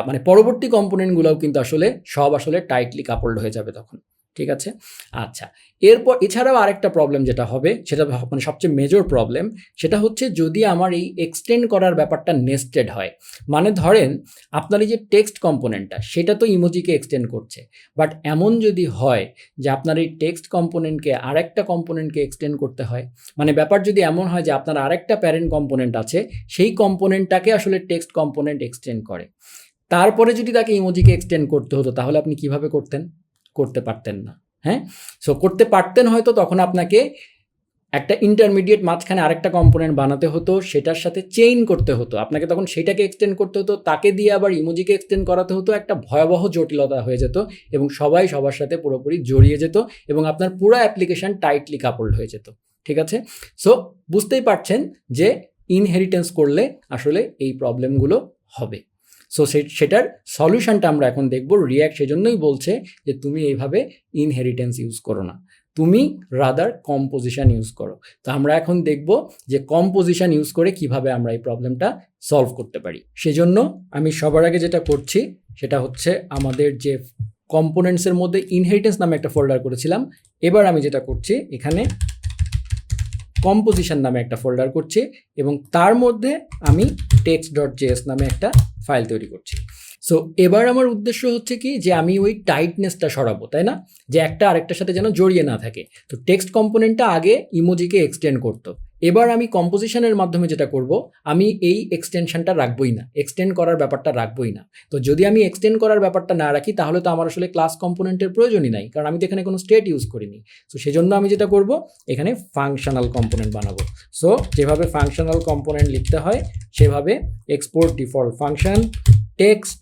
মানে পরবর্তী কম্পোনেন্টগুলোও কিন্তু আসলে সব আসলে টাইটলি কাপড়ড হয়ে যাবে তখন। ঠিক আছে, আচ্ছা, এরপর এছাড়াও আরেকটা প্রবলেম যেটা হবে, সেটা মানে সবচেয়ে মেজর প্রবলেম, সেটা হচ্ছে যদি আমার এই এক্সটেন্ড করার ব্যাপারটা নেস্টেড হয়। মানে ধরেন আপনার এই যে টেক্সট কম্পোনেন্টটা, সেটা তো ইমোজিকে এক্সটেন্ড করছে, বাট এমন যদি হয় যে আপনার এই টেক্সট কম্পোনেন্টকে আরেকটা কম্পোনেন্টকে এক্সটেন্ড করতে হয়, মানে ব্যাপার যদি এমন হয় যে আপনার আরেকটা প্যারেন্ট কম্পোনেন্ট আছে, সেই কম্পোনেন্টটাকে আসলে টেক্সট কম্পোনেন্ট এক্সটেন্ড করে, তারপরে যদি তাকে ইমোজিকে এক্সটেন্ড করতে হতো, তাহলে আপনি কিভাবে করতেন? করতে পারতেন না, হ্যাঁ। সো করতে পারতেন হয়তো, তখন আপনাকে একটা ইন্টারমিডিয়েট মাঝখানে আরেকটা কম্পোনেন্ট বানাতে হতো, সেটার সাথে চেইন করতে হতো, আপনাকে তখন সেটাকে এক্সটেন্ড করতে হতো, তাকে দিয়ে আবার ইমোজিকে এক্সটেন্ড করাতে হতো, একটা ভয়াবহ জটিলতা হয়ে যেত এবং সবাই সবার সাথে পুরোপুরি জড়িয়ে যেত এবং আপনার পুরো অ্যাপ্লিকেশন টাইটলি কাপড়ড হয়ে যেত। ঠিক আছে, সো বুঝতেই পারছেন যে ইনহেরিটেন্স করলে আসলে এই প্রবলেমগুলো হবে। সো সেটার সলিউশনটা আমরা এখন দেখব। রিয়্যাক্ট সেজন্যই বলছে যে তুমি এইভাবে ইনহেরিটেন্স ইউজ করো না, তুমি রাদার কম্পোজিশন ইউজ করো। তো আমরা এখন দেখব যে কম্পোজিশন ইউজ করে কিভাবে আমরা এই প্রবলেমটা সলভ করতে পারি। সেজন্য আমি সবার আগে যেটা করছি সেটা হচ্ছে আমাদের যে কম্পোনেন্টসের মধ্যে ইনহেরিটেন্স নামে একটা ফোল্ডার করেছিলাম, এবার আমি যেটা করছি এখানে কম্পোজিশন নামে একটা ফোল্ডার করছি এবং তার মধ্যে আমি text.js নামে একটা ফাইল তৈরি করছি। সো এবার আমার উদ্দেশ্য হচ্ছে কি, যে আমি ওই টাইটনেসটা সরাবো, তাই না, যে একটা আরেকটার সাথে যেন জড়িয়ে না থাকে। তো টেক্সট কম্পোনেন্টটা আগে ইমোজিকে এক্সটেন্ড করতো, এবার আমি কম্পোজিশনের মাধ্যমে যেটা করব, আমি এই এক্সটেনশনটা রাখবই না, এক্সটেন্ড করার ব্যাপারটা রাখবই না। তো যদি আমি এক্সটেন্ড করার ব্যাপারটা না রাখি, তাহলে তো আমার আসলে ক্লাস কম্পোনেন্টের প্রয়োজনই নাই, কারণ আমি তো এখানে কোনো স্টেট ইউজ করিনি। সো সেজন্য আমি যেটা করব, এখানে ফাংশনাল কম্পোনেন্ট বানাবো। সো যেভাবে ফাংশনাল কম্পোনেন্ট লিখতে হয় সেভাবে এক্সপোর্ট ডিফল্ট ফাংশন টেক্সট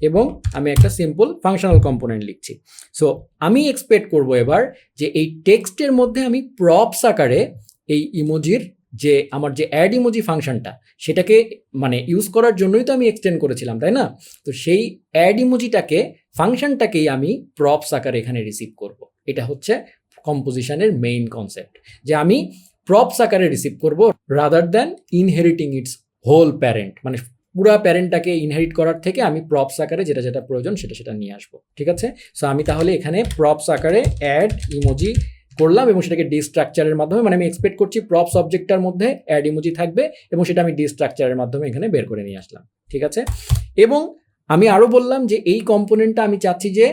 এবং আমি একটা সিম্পল ফাংশনাল কম্পোনেন্ট লিখছি। সো আমি এক্সপেক্ট করব এবার যে এই টেক্সটের মধ্যে আমি প্রপস আকারে এই ইমোজির যে আমার যে অ্যাড ইমোজি ফাংশনটা, সেটাকে মানে ইউজ করার জন্যই তো আমি এক্সটেন্ড করেছিলাম, তাই না। তো সেই অ্যাড ইমোজিটাকে ফাংশনটাকেই আমি প্রপস আকারে এখানে রিসিভ করব। এটা হচ্ছে কম্পোজিশনের মেইন কনসেপ্ট, যে আমি প্রপস আকারে রিসিভ করব rather than inheriting its whole parent, মানে পুরা প্যারেন্টটাকে ইনহেরিট করার থেকে আমি প্রপস আকারে যেটা যেটা প্রয়োজন সেটা নিয়ে আসবো। ঠিক আছে, সো আমি তাহলে এখানে প্রপস আকারে অ্যাড ইমোজি করলাম এবং সেটাকে ডিস্ট্রাকচারের মাধ্যমে, মানে আমি এক্সপেক্ট করছি প্রপস অবজেক্টটার মধ্যে অ্যাড ইমোজি থাকবে এবং সেটা আমি ডিস্ট্রাকচারের মাধ্যমে এখানে বের করে নিয়ে আসলাম। ঠিক আছে, এবং আমি আরও বললাম যে এই কম্পোনেন্টটা আমি চাচ্ছি যে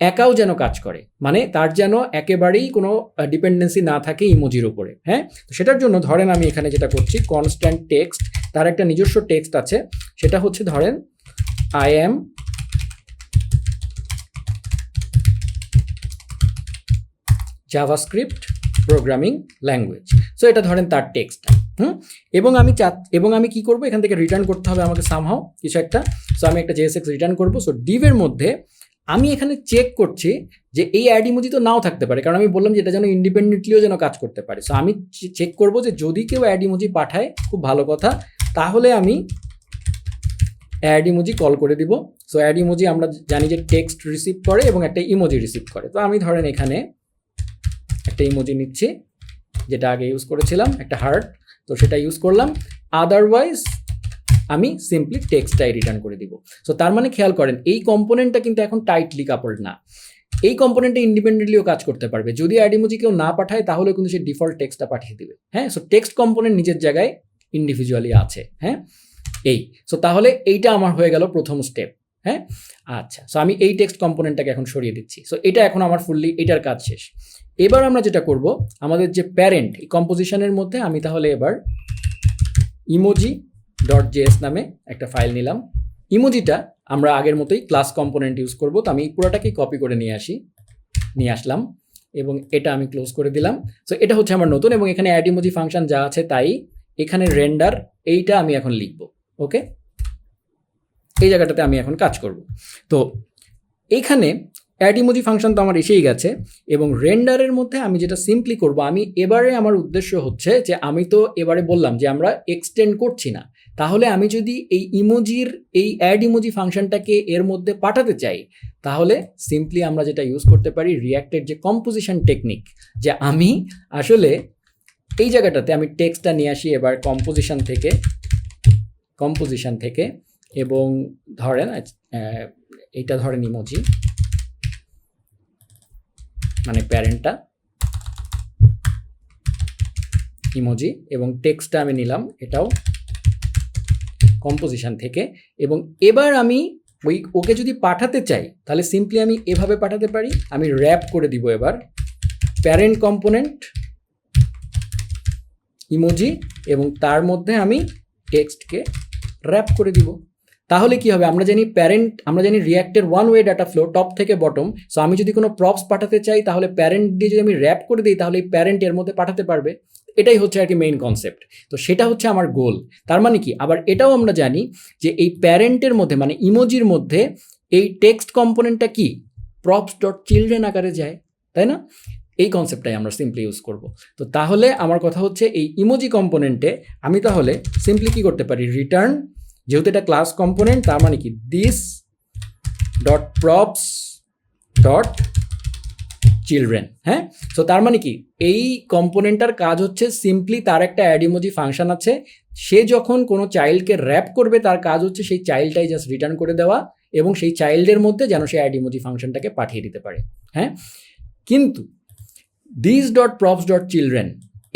একাও যেন কাজ করে, মানে তার যেন একেবারেই কোনো ডিপেন্ডেন্সি না থাকে ইমোজির উপরে। হ্যাঁ, তো সেটার জন্য ধরেন আমি এখানে যেটা করছি, কনস্ট্যান্ট টেক্সট, তার একটা নিজস্ব টেক্সট আছে, সেটা হচ্ছে ধরেন I am JavaScript programming language. So এটা ধরেন তার টেক্সট। এবং আমি কি করব, এখান থেকে রিটার্ন করতে হবে আমাকে সামহাও কিছু একটা। সো আমি একটা JSX রিটার্ন করব। সো ডিভের মধ্যে আমি এখানে চেক করছি যে এই অ্যাড ইমোজি তো নাও থাকতে পারে, কারণ আমি বললাম যে এটা যেন ইন্ডিপেন্ডেন্টলিও যেন কাজ করতে পারে। সো আমি চেক করব যে যদি কেউ অ্যাড ইমোজি পাঠায়, খুব ভালো কথা, তাহলে আমি অ্যাড ইমোজি কল করে দিব। সো অ্যাড ইমোজি আমরা জানি যে টেক্সট রিসিভ করে এবং একটা ইমোজি রিসিভ করে। তো আমি ধরেন এখানে একটা ইমোজি নিচ্ছি যেটা আগে ইউজ করেছিলাম, একটা হার্ট, তো সেটা ইউজ করলাম। আদারওয়াইজ আমি সিম্পলি টেক্সটটাই রিটার্ন করে দিব। সো তার মানে খেয়াল করেন, এই কম্পোনেন্টটা কিন্তু এখন টাইটলি কাপড়ড না, এই কম্পোনেন্টটা ইন্ডিপেন্ডেন্টলিও কাজ করতে পারবে। যদি অ্যাড ইমোজি কেউ না পাঠায়, তাহলে কিন্তু সে ডিফল্ট টেক্সটটা পাঠিয়ে দিবে। হ্যাঁ, সো টেক্সট কম্পোনেন্ট নিজের জায়গায় ইন্ডিভিজুয়ালি আছে। হ্যাঁ, সো তাহলে এইটা আমার হয়ে গেল প্রথম স্টেপ। হ্যাঁ, আচ্ছা, সো আমি এই টেক্সট কম্পোনেন্টটাকে এখন সরিয়ে দিচ্ছি। সো এটা এখন আমার ফুললি এটার কাজ শেষ। এবার আমরা যেটা করব, আমাদের যে প্যারেন্ট, এই কম্পোজিশনের মধ্যে আমি তাহলে এবার emoji.js নামে একটা ফাইল নিলাম। ইমোজিটা আমরা আগের মতোই ক্লাস কম্পোনেন্ট ইউজ করব। তো আমি পুরোটাকেই কপি করে নিয়ে আসলাম। এবং এটা আমি ক্লোজ করে দিলাম। সো এটা হচ্ছে আমার নতুন, এবং এখানে অ্যাড ইমোজি ফাংশন যা আছে তাই, এখানে রেন্ডার এইটা আমি এখন লিখব। ওকে, এই জায়গাটাতে আমি এখন কাজ করব। তো এইখানে অ্যাড ইমোজি ফাংশন তো আমার এসেই গেছে, এবং রেন্ডারের মধ্যে আমি যেটা সিম্পলি করব, আমি এবারে আমার উদ্দেশ্য হচ্ছে যে আমি তো এবারে বললাম যে আমরা এক্সটেন্ড করছি না, তাহলে আমি যদি এই ইমোজির এই অ্যাড ইমোজি ফাংশনটাকে এর মধ্যে পাঠাতে চাই, তাহলে সিম্পলি আমরা যেটা ইউজ করতে পারি রিয়াক্টের যে কম্পোজিশন টেকনিক, যে আমি আসলে এই জায়গাটাতে আমি টেক্সটটা নিয়ে আসি এবার কম্পোজিশন থেকে, এবং ধরেন এইটা ধরেন ইমোজি, মানে প্যারেন্টটা ইমোজি, এবং টেক্সটটা আমি নিলাম এটাও কম্পোজিশন থেকে, এবং এবার আমি ওকে যদি পাঠাতে চাই তাহলে সিম্পলি আমি এভাবে পাঠাতে পারি। আমি র্যাপ করে দিব এবার প্যারেন্ট কম্পোনেন্ট ইমোজি, এবং তার মধ্যে আমি টেক্সটকে র্যাপ করে দিব। তাহলে কি হবে, আমরা জানি রিয়াক্টের one way data flow top থেকে বটম। সো আমি যদি কোনো প্রপস পাঠাতে চাই তাহলে প্যারেন্ট দিয়ে যদি আমি র্যাপ করে দিই তাহলে এই প্যারেন্ট এর মধ্যে পাঠাতে পারবে। এটাই হচ্ছে আর কি মেইন কনসেপ্ট। তো সেটা হচ্ছে আমার গোল। তার মানে কি, আবার এটাও আমরা জানি যে এই প্যারেন্টের মধ্যে মানে ইমোজির মধ্যে এই টেক্সট কম্পোনেন্টটা কি প্রপস ডট চিলড্রেন আকারে যায়, তাই না? এই কনসেপ্টটাই আমরা সিম্পলি ইউজ করব। তো তাহলে আমার কথা হচ্ছে এই ইমোজি কম্পোনেন্টে আমি তাহলে সিম্পলি কি করতে পারি, রিটার্ন, যেহেতু এটা ক্লাস কম্পোনেন্ট তার মানে কি this dot props dot children. হ্যাঁ, সো তার মানে কি এই কম্পোনেন্টটার কাজ হচ্ছে সিম্পলি তার একটা অ্যাড ইমোজি ফাংশন আছে, সে যখন কোনো চাইল্ডকে র্যাপ করবে তার কাজ হচ্ছে সেই চাইল্ডটাই জাস্ট রিটার্ন করে দেওয়া, এবং সেই চাইল্ডের মধ্যে যেন সে অ্যাড ইমোজি ফাংশনটাকে পাঠিয়ে দিতে পারে। হ্যাঁ, কিন্তু this dot props dot children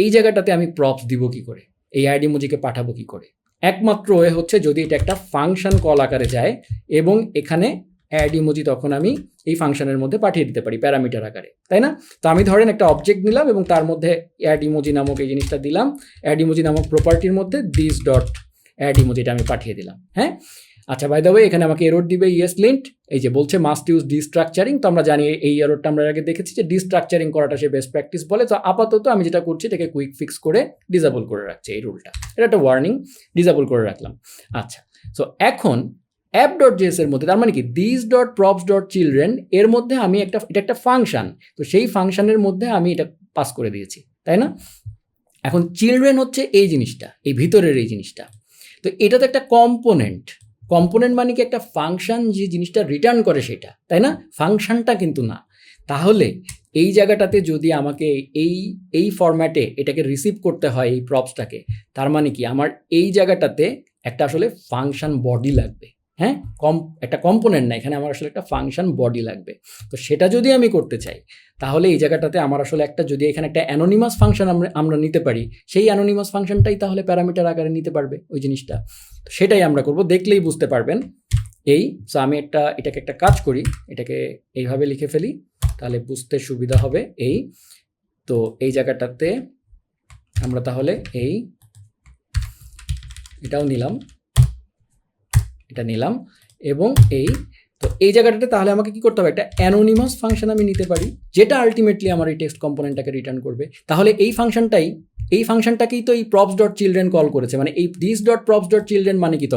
এই জায়গাটাতে আমি প্রপস দিব কি করে, এই অ্যাড ইমোজিকে পাঠাবো কি করে? একমাত্র ওয়ে হচ্ছে যদি এটা একটা ফাংশন কল আকারে যায়, এবং এখানে অ্যাড ইমোজি তখন আমি এই ফাংশনের মধ্যে পাঠিয়ে দিতে পারি প্যারামিটার আকারে, তাই না? তো আমি ধরেন একটা অবজেক্ট নিলাম এবং তার মধ্যে অ্যাড ইমোজি নামক এই জিনিসটা দিলাম, অ্যাড ইমোজি নামক প্রপার্টির মধ্যে দিস ডট অ্যাড ইমোজিটা আমি পাঠিয়ে দিলাম। হ্যাঁ, আচ্ছা, বাই দ্য ওয়ে এখানে আমাকে এরর দিবে ইয়েস লিন্ট, এই যে বলছে মাস্ট ইউজ ডিস্ট্রাকচারিং। তো আমরা জানি এই এররটা আমরা আগে দেখেছি যে ডিস্ট্রাকচারিং করাটা সে বেস্ট প্র্যাকটিস বলে। তো আপাতত আমি যেটা করছি এটাকে কুইক ফিক্স করে ডিসেবল করে রাখছি এই রুলটা, এটা একটা ওয়ার্নিং, ডিসেবল করে রাখলাম। আচ্ছা, সো এখন অ্যাপ ডট জেএস এর মধ্যে তার মানে কি this dot props dot children এর মধ্যে আমি এটা একটা ফাংশন, তো সেই ফাংশনের মধ্যে আমি এটা পাস করে দিয়েছি, তাই না? এখন চিলড্রেন হচ্ছে এই জিনিসটা, এই ভিতরের এই জিনিসটা, তো এটা তো একটা কম্পোনেন্ট মানে কি একটা ফাংশন যে জিনিসটা রিটার্ন করে সেটা, তাই না? ফাংশনটা কিন্তু না। তাহলে এই জায়গাটাতে যদি আমাকে এই ফরম্যাটে এটাকে রিসিভ করতে হয় এই প্রপসটাকে, তার মানে কি আমার এই জায়গাটাতে একটা আসলে ফাংশন বডি লাগবে। হ্যাঁ, একটা কম্পোনেন্ট না, এখানে আমার আসলে একটা ফাংশন বডি লাগবে। তো সেটা যদি আমি করতে চাই তাহলে এই জায়গাটাতে আমার আসলে একটা, যদি এখানে একটা অ্যানোনিমাস ফাংশন আমরা নিতে পারি, সেই অ্যানোনিমাস ফাংশনটাই তাহলে প্যারামিটার আকারে নিতে পারবে ওই জিনিসটা। তো সেটাই আমরা করব, দেখলেই বুঝতে পারবেন। সো আমি এটাকে একটা কাজ করি, এটাকে এইভাবে লিখে ফেলি তাহলে বুঝতে সুবিধা হবে। তো এই জায়গাটাতে আমরা তাহলে এটাও নিলাম, এটা নিলাম, এবং তো এই জায়গাটাতে তাহলে আমাকে কি করতে হবে, একটা অ্যানোনিমাস ফাংশন আমি নিতে পারি যেটা আলটিমেটলি আমার এই টেক্সট কম্পোনেন্টটাকে রিটার্ন করবে। তাহলে এই ফাংশনটাকেই তো এই প্রপস ডট চিলড্রেন কল করেছে, মানে এই this dot props dot children মানে কি,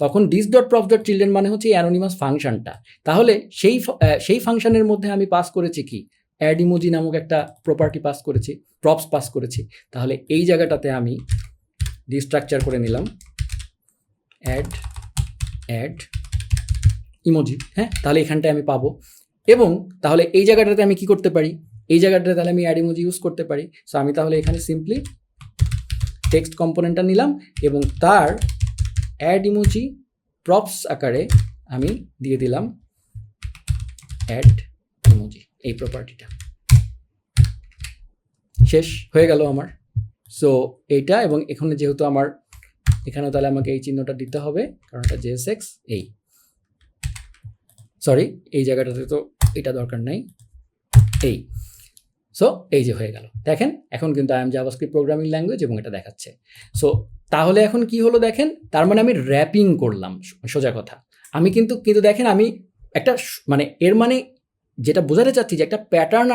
তখন this dot props dot children মানে হচ্ছে এই অ্যানোনিমাস ফাংশনটা। তাহলে সেই ফাংশনের মধ্যে আমি পাস করেছি কি, অ্যাড ইমোজি নামক একটা প্রপার্টি পাস করেছি, প্রপস পাস করেছি। তাহলে এই জায়গাটাতে আমি ডিস্ট্রাকচার করে নিলাম অ্যাড ইমোজি। হ্যাঁ, তাহলে এখানটায় আমি পাবো, এবং তাহলে এই জায়গাটাতে আমি কি করতে পারি, এই জায়গাটাতে তাহলে আমি অ্যাড ইমোজি ইউজ করতে পারি। সো আমি তাহলে এখানে সিম্পলি টেক্সট কম্পোনেন্টটা নিলাম এবং তার অ্যাড ইমোজি প্রপস আকারে আমি দিয়ে দিলাম অ্যাড ইমোজি, এই প্রপার্টিটা। শেষ হয়ে গেল আমার। সো এইটা, এবং এখানে যেহেতু আমার এখানেও তাহলে আমাকে এই চিহ্নটা দিতে হবে কারণ এটা জেএসএক্স, সরি এই জায়গাটাতে তো এটা দরকার নাই। সো এই যে হয়ে গেল, দেখেন এখন কিন্তু I am JavaScript programming language এবং এটা দেখাচ্ছে। সো তাহলে এখন কি হলো দেখেন, তার মানে আমি র্যাপিং করলাম, সোজা কথা। আমি কিন্তু দেখেন আমি একটা মানে এর মানে যেটা বোঝাতে চাচ্ছি যে একটা প্যাটার্ন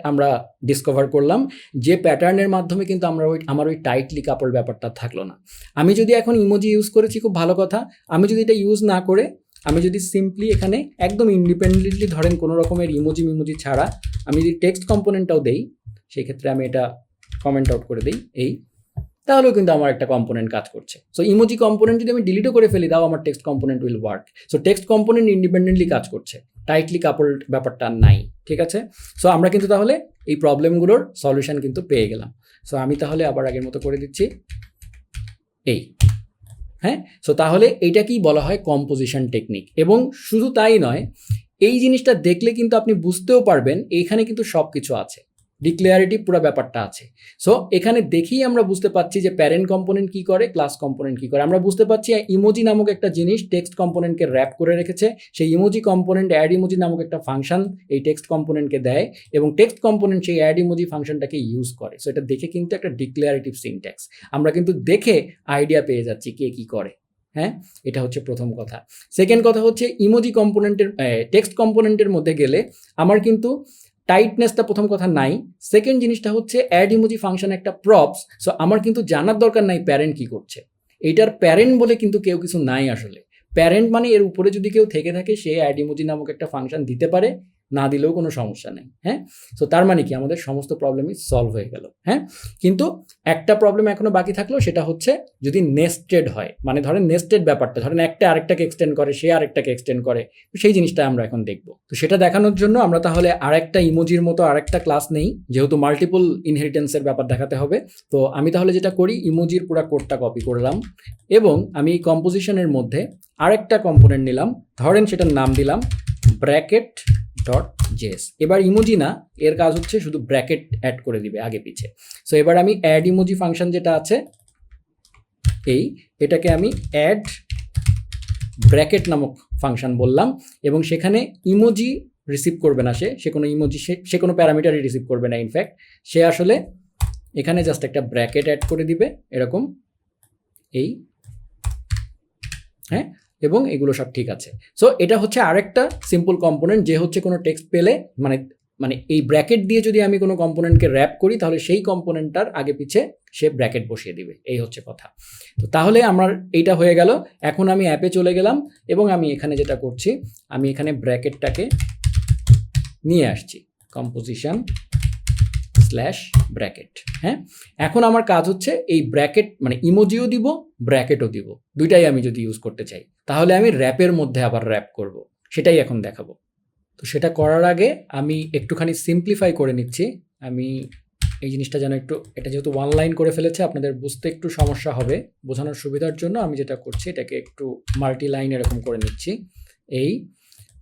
আমরা ডিসকভার করলাম, যে প্যাটার্নের মাধ্যমে কিন্তু আমার ওই টাইটলি কাপড় ব্যাপারটা থাকলো না। আমি যদি এখন ইমোজি ইউজ করেছি, খুব ভালো কথা। আমি যদি এটা ইউজ না করে আমি যদি সিম্পলি এখানে একদম ইন্ডিপেন্ডেন্টলি ধরেন কোনো রকমের ইমোজি ছাড়া আমি যদি টেক্সট কম্পোনেন্টটাও দেই, সেই ক্ষেত্রে আমি এটা কমেন্ট আউট করে দিই তাহলেও কিন্তু আমার একটা কম্পোনেন্ট কাজ করছে। সো ইমোজি কম্পোনেন্ট যদি আমি ডিলিটও করে ফেলি, তাও আমার text component will work. So text component independently কাজ করছে, টাইটলি কাপড় ব্যাপারটা নাই, ঠিক আছে। সো আমরা কিন্তু তাহলে এই প্রবলেমগুলোর সলিউশন কিন্তু পেয়ে গেলাম। সো আমি তাহলে আবার আগের মতো করে দিচ্ছি হ্যাঁ। সো তাহলে এইটাকেই বলা হয় কম্পোজিশন টেকনিক। এবং শুধু তাই নয়, এই জিনিসটা দেখলে কিন্তু আপনি বুঝতেও পারবেন এইখানে কিন্তু সব কিছু আছে, ডিক্লেয়ারেটিভ পুরো ব্যাপারটা আছে। সো এখানে দেখেই আমরা বুঝতে পারছি যে প্যারেন্ট কম্পোনেন্ট কি করে, ক্লাস কম্পোনেন্ট কি করে। আমরা বুঝতে পারছি ইমোজি নামক একটা জিনিস টেক্সট কম্পোনেন্টকে র্যাপ করে রেখেছে। সেই ইমোজি কম্পোনেন্ট অ্যাড ইমোজি নামক একটা ফাংশন এই টেক্সট কম্পোনেন্টকে দেয়, এবং টেক্সট কম্পোনেন্ট সেই অ্যাড ইমোজি ফাংশনটাকে ইউজ করে। সো এটা দেখে কিন্তু একটা ডিক্লেয়ারেটিভ সিনট্যাক্স, আমরা কিন্তু দেখে আইডিয়া পেয়ে যাচ্ছি কে কি করে। হ্যাঁ, এটা হচ্ছে প্রথম কথা। সেকেন্ড কথা হচ্ছে ইমোজি কম্পোনেন্টের টেক্সট কম্পোনেন্টের মধ্যে গেলে আমার কিন্তু টাইটনেসটা প্রথম কথা নাই। সেকেন্ড জিনিসটা হচ্ছে অ্যাড ইমোজি ফাংশন একটা প্রপস। সো আমার কিন্তু জানার দরকার নাই প্যারেন্ট কি করছে। এইটার প্যারেন্ট বলে কিন্তু কেউ কিছু নাই আসলে। প্যারেন্ট মানে এর উপরে যদি কেউ থেকে থাকে সে অ্যাড ইমোজি নামক একটা ফাংশন দিতে পারে, না দিলেও কোনো সমস্যা নেই। হ্যাঁ, সো তার মানে কি আমাদের সমস্ত প্রবলেমই সলভ হয়ে গেল। হ্যাঁ, কিন্তু একটা প্রবলেম এখনো বাকি থাকলো, সেটা হচ্ছে যদি নেস্টেড হয়, মানে ধরেন নেস্টেড ব্যাপারটা, ধরেন একটা আরেকটাকে এক্সটেন্ড করে, সে আরেকটাকে এক্সটেন্ড করে, সেই জিনিসটা আমরা এখন দেখব। তো সেটা দেখানোর জন্য আমরা তাহলে আরেকটা ইমোজির মতো আরেকটা ক্লাস নেই, যেহেতু মাল্টিপল ইনহেরিটেন্সের ব্যাপার দেখাতে হবে। তো আমি তাহলে যেটা করি, ইমোজির পুরো কোডটা কপি করলাম এবং আমি কম্পোজিশনের মধ্যে আরেকটা কম্পোনেন্ট নিলাম, ধরেন সেটার নাম দিলাম bracket.js। এবার ইমোজি না, এর কাজ হচ্ছে শুধু ব্র্যাকেট অ্যাড করে দিবে আগে পিছে। সো এবার আমি অ্যাড ইমোজি ফাংশন যেটা আছে এটাকে আমি অ্যাড ব্র্যাকেট নামক ফাংশন বললাম, এবং সেখানে ইমোজি রিসিভ করবে না, সে কোনো ইমোজি সে কোনো প্যারামিটারই রিসিভ করবে না। ইনফ্যাক্ট সে আসলে এখানে জাস্ট একটা ব্র্যাকেট অ্যাড করে দিবে এরকম হ্যাঁ, এবং এগুলো সব ঠিক আছে। সো এটা হচ্ছে আরেকটা সিম্পল কম্পোনেন্ট, যে হচ্ছে কোনো টেক্সট পেলে মানে এই ব্র্যাকেট দিয়ে যদি আমি কোনো কম্পোনেন্টকে র্যাপ করি, তাহলে সেই কম্পোনেন্টটার আগে পিছে সে ব্র্যাকেট বসিয়ে দিবে, এই হচ্ছে কথা। তো তাহলে আমার এইটা হয়ে গেল। এখন আমি অ্যাপে চলে গেলাম এবং আমি এখানে যেটা করছি, আমি এখানে ব্র্যাকেটটাকে নিয়ে আসছি কম্পোজিশন /ব্র্যাকেট। হ্যাঁ, এখন আমার কাজ হচ্ছে এই ব্র্যাকেট মানে ইমোজিও দিব, ব্র্যাকেটও দিব, দুইটাই আমি যদি ইউজ করতে চাই, তাহলে আমি র্যাপের মধ্যে আবার র্যাপ করব, সেটাই এখন দেখাবো। তো সেটা করার আগে আমি একটুখানি সিম্পলিফাই করে নিচ্ছি। আমি এই জিনিসটা যেন একটু, এটা যেহেতু ওয়ান লাইন করে ফেলেছে, আপনাদের বুঝতে একটু সমস্যা হবে, বোঝানোর সুবিধার জন্য আমি যেটা করছি এটাকে একটু মাল্টি লাইন এরকম করে নিচ্ছি।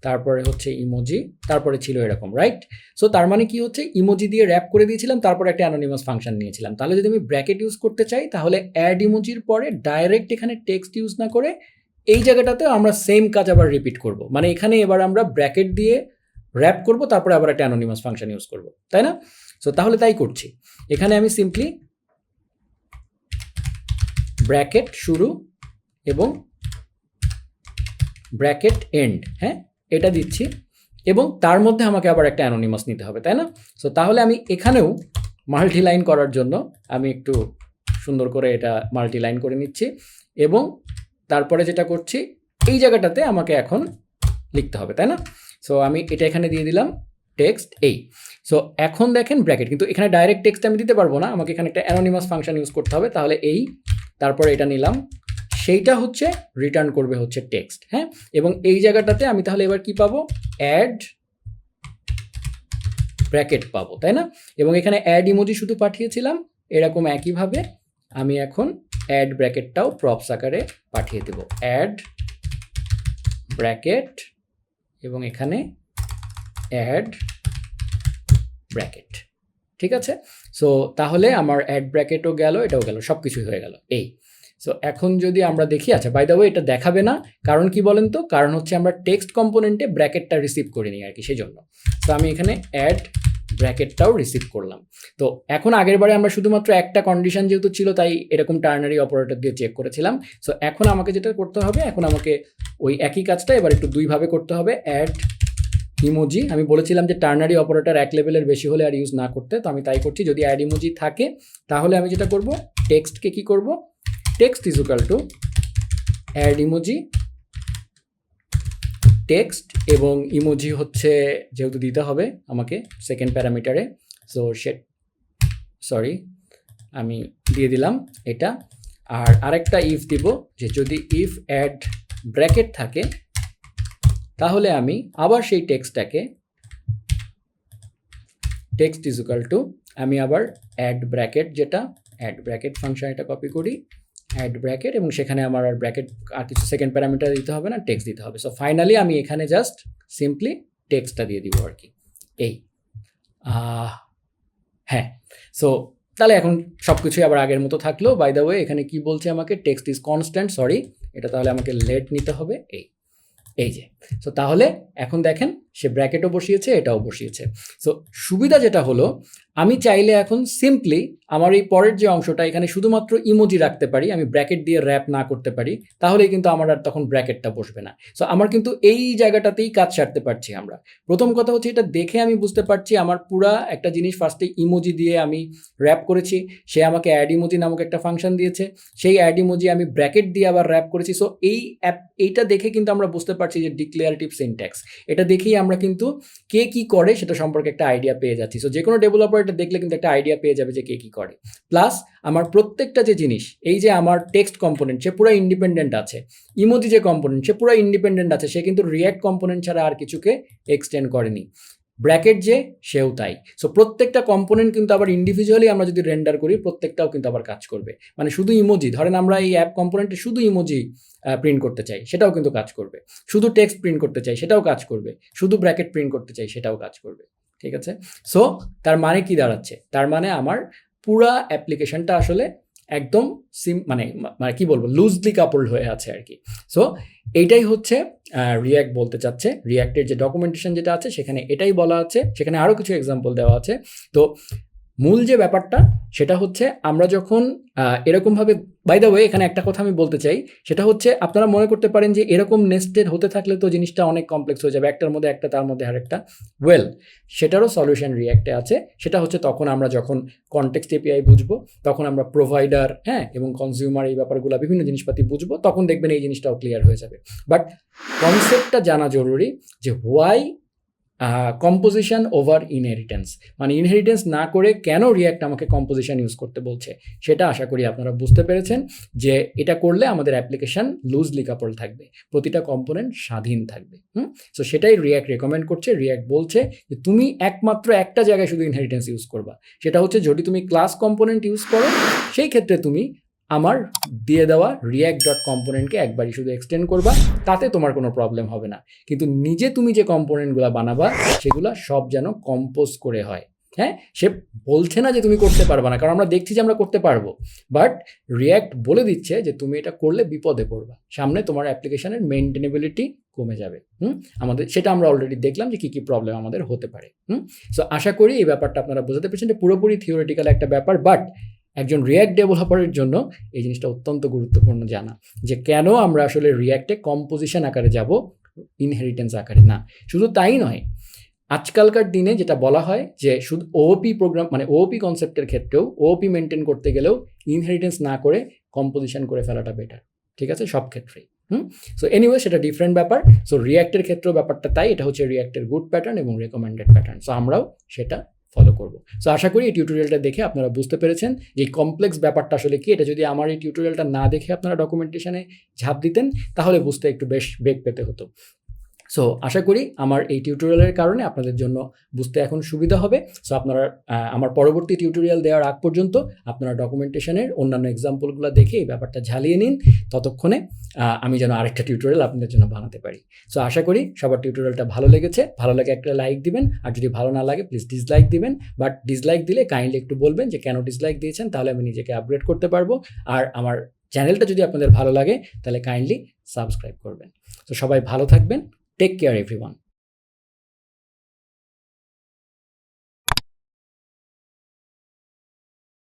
তারপরে হচ্ছে ইমোজি, তারপরে ছিল এরকম, রাইট? সো তার মানে কি হচ্ছে, ইমোজি দিয়ে র্যাপ করে দিয়েছিলাম, তারপরে একটা অ্যানোনিমাস ফাংশন নিয়েছিলাম। তাহলে যদি আমি ব্র্যাকেট ইউজ করতে চাই, তাহলে অ্যাড ইমোজির পরে ডাইরেক্ট এখানে টেক্সট ইউজ না করে এই জায়গাটাতে আমরা সেম কাজ আবার রিপিট করব। মানে এখানে এবার আমরা ব্র্যাকেট দিয়ে র্যাপ করব, তারপরে আবার একটা অ্যানোনিমাস ফাংশন ইউজ করব, তাই না? সো তাহলে তাই করছি। এখানে আমি সিম্পলি ব্র্যাকেট শুরু এবং ব্র্যাকেট এন্ড, হ্যাঁ, এটা দিচ্ছি, এবং তার মধ্যে আমাকে আবার একটা অ্যানোনিমাস নিতে হবে, তাই না? সো তাহলে আমি এখানেও মাল্টি লাইন করার জন্য আমি একটু সুন্দর করে এটা মাল্টি লাইন করে নিচ্ছি, এবং তারপরে যেটা করছি, এই জায়গাটাতে আমাকে এখন লিখতে হবে, তাই না? সো আমি এটা এখানে দিয়ে দিলাম টেক্সট সো এখন দেখেন ব্র্যাকেট, কিন্তু এখানে ডাইরেক্ট টেক্সট আমি দিতে পারবো না, আমাকে এখানে একটা অ্যানোনিমাস ফাংশন ইউজ করতে হবে। তাহলে তারপরে এটা নিলাম, সেইটা হচ্ছে রিটার্ন করবে হচ্ছে টেক্সট। হ্যাঁ, এবং এই জায়গাটাতে আমি তাহলে এবার কি পাবো, অ্যাড ব্র্যাকেট পাবো, তাই না? এবং এখানে অ্যাড ইমোজি শুধু পাঠিয়েছিলাম, এরকম একইভাবে আমি এখন অ্যাড ব্র্যাকেটটাও প্রপস আকারে পাঠিয়ে দেব, অ্যাড ব্র্যাকেট এবং এখানে অ্যাড ব্র্যাকেট, ঠিক আছে? সো তাহলে আমার অ্যাড ব্র্যাকেটও গেল, এটাও গেল, সব কিছুই হয়ে গেল। সো এখন যদি আমরা দেখি, আচ্ছা বাই দ্য ওয়ে এটা দেখাবে না, কারণ কি বলেন তো? কারণ হচ্ছে আমরা টেক্সট কম্পোনেন্টে ব্র্যাকেটটা রিসিভ করিনি আর কি, সেই জন্য। তো আমি এখানে অ্যাড ব্র্যাকেটটাও রিসিভ করলাম। তো এখন আগের বারে আমরা শুধুমাত্র একটা কন্ডিশন যেহেতু ছিল, তাই এরকম টার্নারি অপারেটর দিয়ে চেক করেছিলাম। সো এখন আমাকে যেটা করতে হবে, এখন আমাকে ওই একই কাজটা এবার একটু দুইভাবে করতে হবে, অ্যাড ইমোজি, আমি বলেছিলাম যে টার্নারি অপারেটর এক লেভেলের বেশি হলে আর ইউজ না করতে, তো আমি তাই করছি। যদি অ্যাড ইমোজি থাকে তাহলে আমি যেটা করব, টেক্সটকে কি করব, text is equal to add emoji text, এবং ইমোজি হচ্ছে যেহেতু দিতে হবে আমাকে সেকেন্ড প্যারামিটারে, সো সরি আমি দিয়ে দিলাম এটা। আর আরেকটা ইফ দিব, যে যদি ইফ অ্যাড ব্র্যাকেট থাকে তাহলে আমি আবার সেই টেক্সটটাকে টেক্সট ইজ ইকুয়াল টু, আমি আবার অ্যাড ব্র্যাকেট, যেটা অ্যাড ব্র্যাকেট ফাংশন, এটা কপি করি, অ্যাড ব্র্যাকেট, এবং সেখানে আমার আর ব্র্যাকেট আর কিছু সেকেন্ড প্যারামিটার দিতে হবে না, টেক্সট দিতে হবে। সো ফাইনালি আমি এখানে জাস্ট সিম্পলি টেক্সটটা দিয়ে দিব আর কি, এই হ্যাঁ। সো তাহলে এখন সব কিছুই আবার আগের মতো থাকলো। বাই দ্য ওয়ে এখানে কি বলছে আমাকে, টেক্সট ইজ কনস্ট্যান্ট, সরি এটা তাহলে আমাকে লেট নিতে হবে, এই যে। সো তাহলে এখন দেখেন সে ব্র্যাকেটও বসিয়েছে, এটাও বসিয়েছে। সো সুবিধা যেটা হলো, আমি চাইলে এখন সিম্পলি আমার এই পরের যে অংশটা এখানে শুধুমাত্র ইমোজি রাখতে পারি, আমি ব্র্যাকেট দিয়ে র্যাপ না করতে পারি, তাহলেই কিন্তু আমার আর তখন ব্র্যাকেটটা বসবে না। সো আমার কিন্তু এই জায়গাটাতেই কাজ সারতে পারছি আমরা। প্রথম কথা হচ্ছে, এটা দেখে আমি বুঝতে পারছি আমার পুরা একটা জিনিস ফার্স্টে ইমোজি দিয়ে আমি র্যাপ করেছি, সে আমাকে অ্যাড ইমোজি নামক একটা ফাংশন দিয়েছে, সেই অ্যাড ইমোজি আমি ব্র্যাকেট দিয়ে আবার র্যাপ করেছি। সো এইটা দেখে কিন্তু আমরা বুঝতে পারছি যে ডিক্লেয়ারেটিভ সিনট্যাক্স, এটা দেখেই আমরা কিন্তু কে কি করে সেটা সম্পর্কে একটা আইডিয়া পেয়ে যাচ্ছি। সো যে কোনো ডেভেলপার এটা দেখলে কিন্তু একটা আইডিয়া পেয়ে যাবে যে কে কি করে। প্লাস আমার প্রত্যেকটা যে জিনিস, এই যে আমার টেক্সট কম্পোনেন্ট সে পুরো ইন্ডিপেন্ডেন্ট আছে, ইমোজি যে কম্পোনেন্ট সে পুরো ইন্ডিপেন্ডেন্ট আছে, সে কিন্তু রিয়্যাক্ট কম্পোনেন্ট ছাড়া আর কিছুকে এক্সটেন্ড করেনি, ব্র্যাকেট যে সেও তাই। সো প্রত্যেকটা কম্পোনেন্ট কিন্তু আবার ইন্ডিভিজুয়ালি আমরা যদি রেন্ডার করি প্রত্যেকটাও কিন্তু আবার কাজ করবে। মানে শুধু ইমোজি, ধরেন আমরা এই অ্যাপ কম্পোনেন্টে শুধু ইমোজি প্রিন্ট করতে চাই, সেটাও কিন্তু কাজ করবে। শুধু টেক্সট প্রিন্ট করতে চাই, সেটাও কাজ করবে। শুধু ব্র্যাকেট প্রিন্ট করতে চাই, সেটাও কাজ করবে। ঠিক আছে? সো তার মানে কি দাঁড়াচ্ছে, তার মানে আমার পুরা অ্যাপ্লিকেশনটা আসলে একদম মানে মানে কি বলবো, লুজলি কাপলড হয়ে আছে আর কি। সো এইটাই হচ্ছে রিয়্যাক্ট বলতে চাচ্ছে। রিয়্যাক্টের যে ডকুমেন্টেশন যেটা আছে সেখানে এটাই বলা আছে, সেখানে আরও কিছু এক্সাম্পল দেওয়া আছে। তো মূল যে ব্যাপারটা সেটা হচ্ছে, আমরা যখন এরকমভাবে, বাই দ্য ওয়ে এখানে একটা কথা আমি বলতে চাই, সেটা হচ্ছে আপনারা মনে করতে পারেন যে এরকম নেস্টেড হতে থাকলে তো জিনিসটা অনেক কমপ্লেক্স হয়ে যাবে, একটার মধ্যে একটা, তার মধ্যে আরেকটা। ওয়েল, সেটারও সলিউশন রিয়্যাক্টে আছে। সেটা হচ্ছে তখন আমরা যখন কনটেক্সট এপিআই বুঝবো, তখন আমরা প্রোভাইডার, হ্যাঁ, এবং কনজিউমার, এই ব্যাপারগুলো বিভিন্ন জিনিসপাতি বুঝবো, তখন দেখবেন এই জিনিসটাও ক্লিয়ার হয়ে যাবে। বাট কনসেপ্টটা জানা জরুরি, যে হোয়াই কম্পোজিশন ওভার ইনহেরিটেন্স, মানে ইনহেরিটেন্স না করে কেন রিয়্যাক্ট আমাকে কম্পোজিশন ইউজ করতে বলছে, সেটা আশা করি আপনারা বুঝতে পেরেছেন। যে এটা করলে আমাদের অ্যাপ্লিকেশন লুজলি কাপল থাকবে, প্রতিটা কম্পোনেন্ট স্বাধীন থাকবে। সো সেটাই রিয়্যাক্ট রেকমেন্ড করছে। রিয়্যাক্ট বলছে যে তুমি একমাত্র একটা জায়গায় শুধু ইনহেরিটেন্স ইউজ করবা, সেটা হচ্ছে যদি তুমি ক্লাস কম্পোনেন্ট ইউজ করো, সেই ক্ষেত্রে তুমি আমার দিয়ে দেওয়া রিয়্যাক্ট ডট কম্পোনেন্টকে একবারই শুধু এক্সটেন্ড করবা, তাতে তোমার কোনো প্রবলেম হবে না। কিন্তু নিজে তুমি যে কম্পোনেন্টগুলো বানাবা সেগুলো সব যেন কম্পোজ করে হয়। হ্যাঁ, সে বলছে না যে তুমি করতে পারবা না, কারণ আমরা দেখছি যে আমরা করতে পারবো, বাট রিয়্যাক্ট বলে দিচ্ছে যে তুমি এটা করলে বিপদে পড়বা, সামনে তোমার অ্যাপ্লিকেশনের মেইনটেনেবিলিটি কমে যাবে। আমাদের সেটা আমরা অলরেডি দেখলাম যে কী কী প্রবলেম আমাদের হতে পারে। সো আশা করি এই ব্যাপারটা আপনারা বোঝাতে পেরেছেন, যে পুরোপুরি থিওরিটিক্যাল একটা ব্যাপার, বাট একজন রিয়্যাক্ট ডেভেলপারের জন্য এই জিনিসটা অত্যন্ত গুরুত্বপূর্ণ জানা, যে কেন আমরা আসলে রিয়্যাক্টে কম্পোজিশন আকারে যাব, ইনহেরিটেন্স আকারে না। শুধু তাই নয়, আজকালকার দিনে যেটা বলা হয় যে শুধু ওওপি প্রোগ্রাম, মানে ওওপি কনসেপ্টের ক্ষেত্রেও ওওপি মেনটেন করতে গেলেও ইনহেরিটেন্স না করে কম্পোজিশন করে ফেলাটা বেটার। ঠিক আছে, সব ক্ষেত্রেই। সো এনিওয়ে, সেটা ডিফারেন্ট ব্যাপার। সো রিয়্যাক্টের ক্ষেত্রেও ব্যাপারটা তাই, এটা হচ্ছে রিয়্যাক্টের গুড প্যাটার্ন এবং রেকমেন্ডেড প্যাটার্ন। সো আমরাও সেটা ফলো করব। সো আশা করি এই টিউটোরিয়ালটা দেখে আপনারা বুঝতে পেরেছেন যে এই কমপ্লেক্স ব্যাপারটা আসলে কি। এটা যদি আমার এই টিউটোরিয়ালটা না দেখে আপনারা ডকুমেন্টেশনে ঝাঁপ দিতেন, তাহলে বুঝতে একটু বেশ বেগ পেতে হতো। সো আশা করি আমার এই টিউটোরিয়ালের কারণে আপনাদের জন্য বুঝতে এখন সুবিধা হবে। সো আপনারা আমার পরবর্তী টিউটোরিয়াল দেওয়ার আগ পর্যন্ত আপনারা ডকুমেন্টেশনের অন্যান্য এক্সাম্পলগুলো দেখে এই ব্যাপারটা ঝালিয়ে নিন, ততক্ষণে আমি যেন আরেকটা টিউটোরিয়াল আপনাদের জন্য বানাতে পারি। সো আশা করি সবার টিউটোরিয়ালটা ভালো লেগেছে। ভালো লাগে একটা লাইক দিবেন, আর যদি ভালো না লাগে প্লিজ ডিসলাইক দিবেন। বাট ডিসলাইক দিলে কাইন্ডলি একটু বলবেন যে কেন ডিসলাইক দিয়েছেন, তাহলে আমি নিজেকে আপগ্রেড করতে পারবো। আর আমার চ্যানেলটা যদি আপনাদের ভালো লাগে তাহলে কাইন্ডলি সাবস্ক্রাইব করবেন। তো সবাই ভালো থাকবেন। Take care, everyone.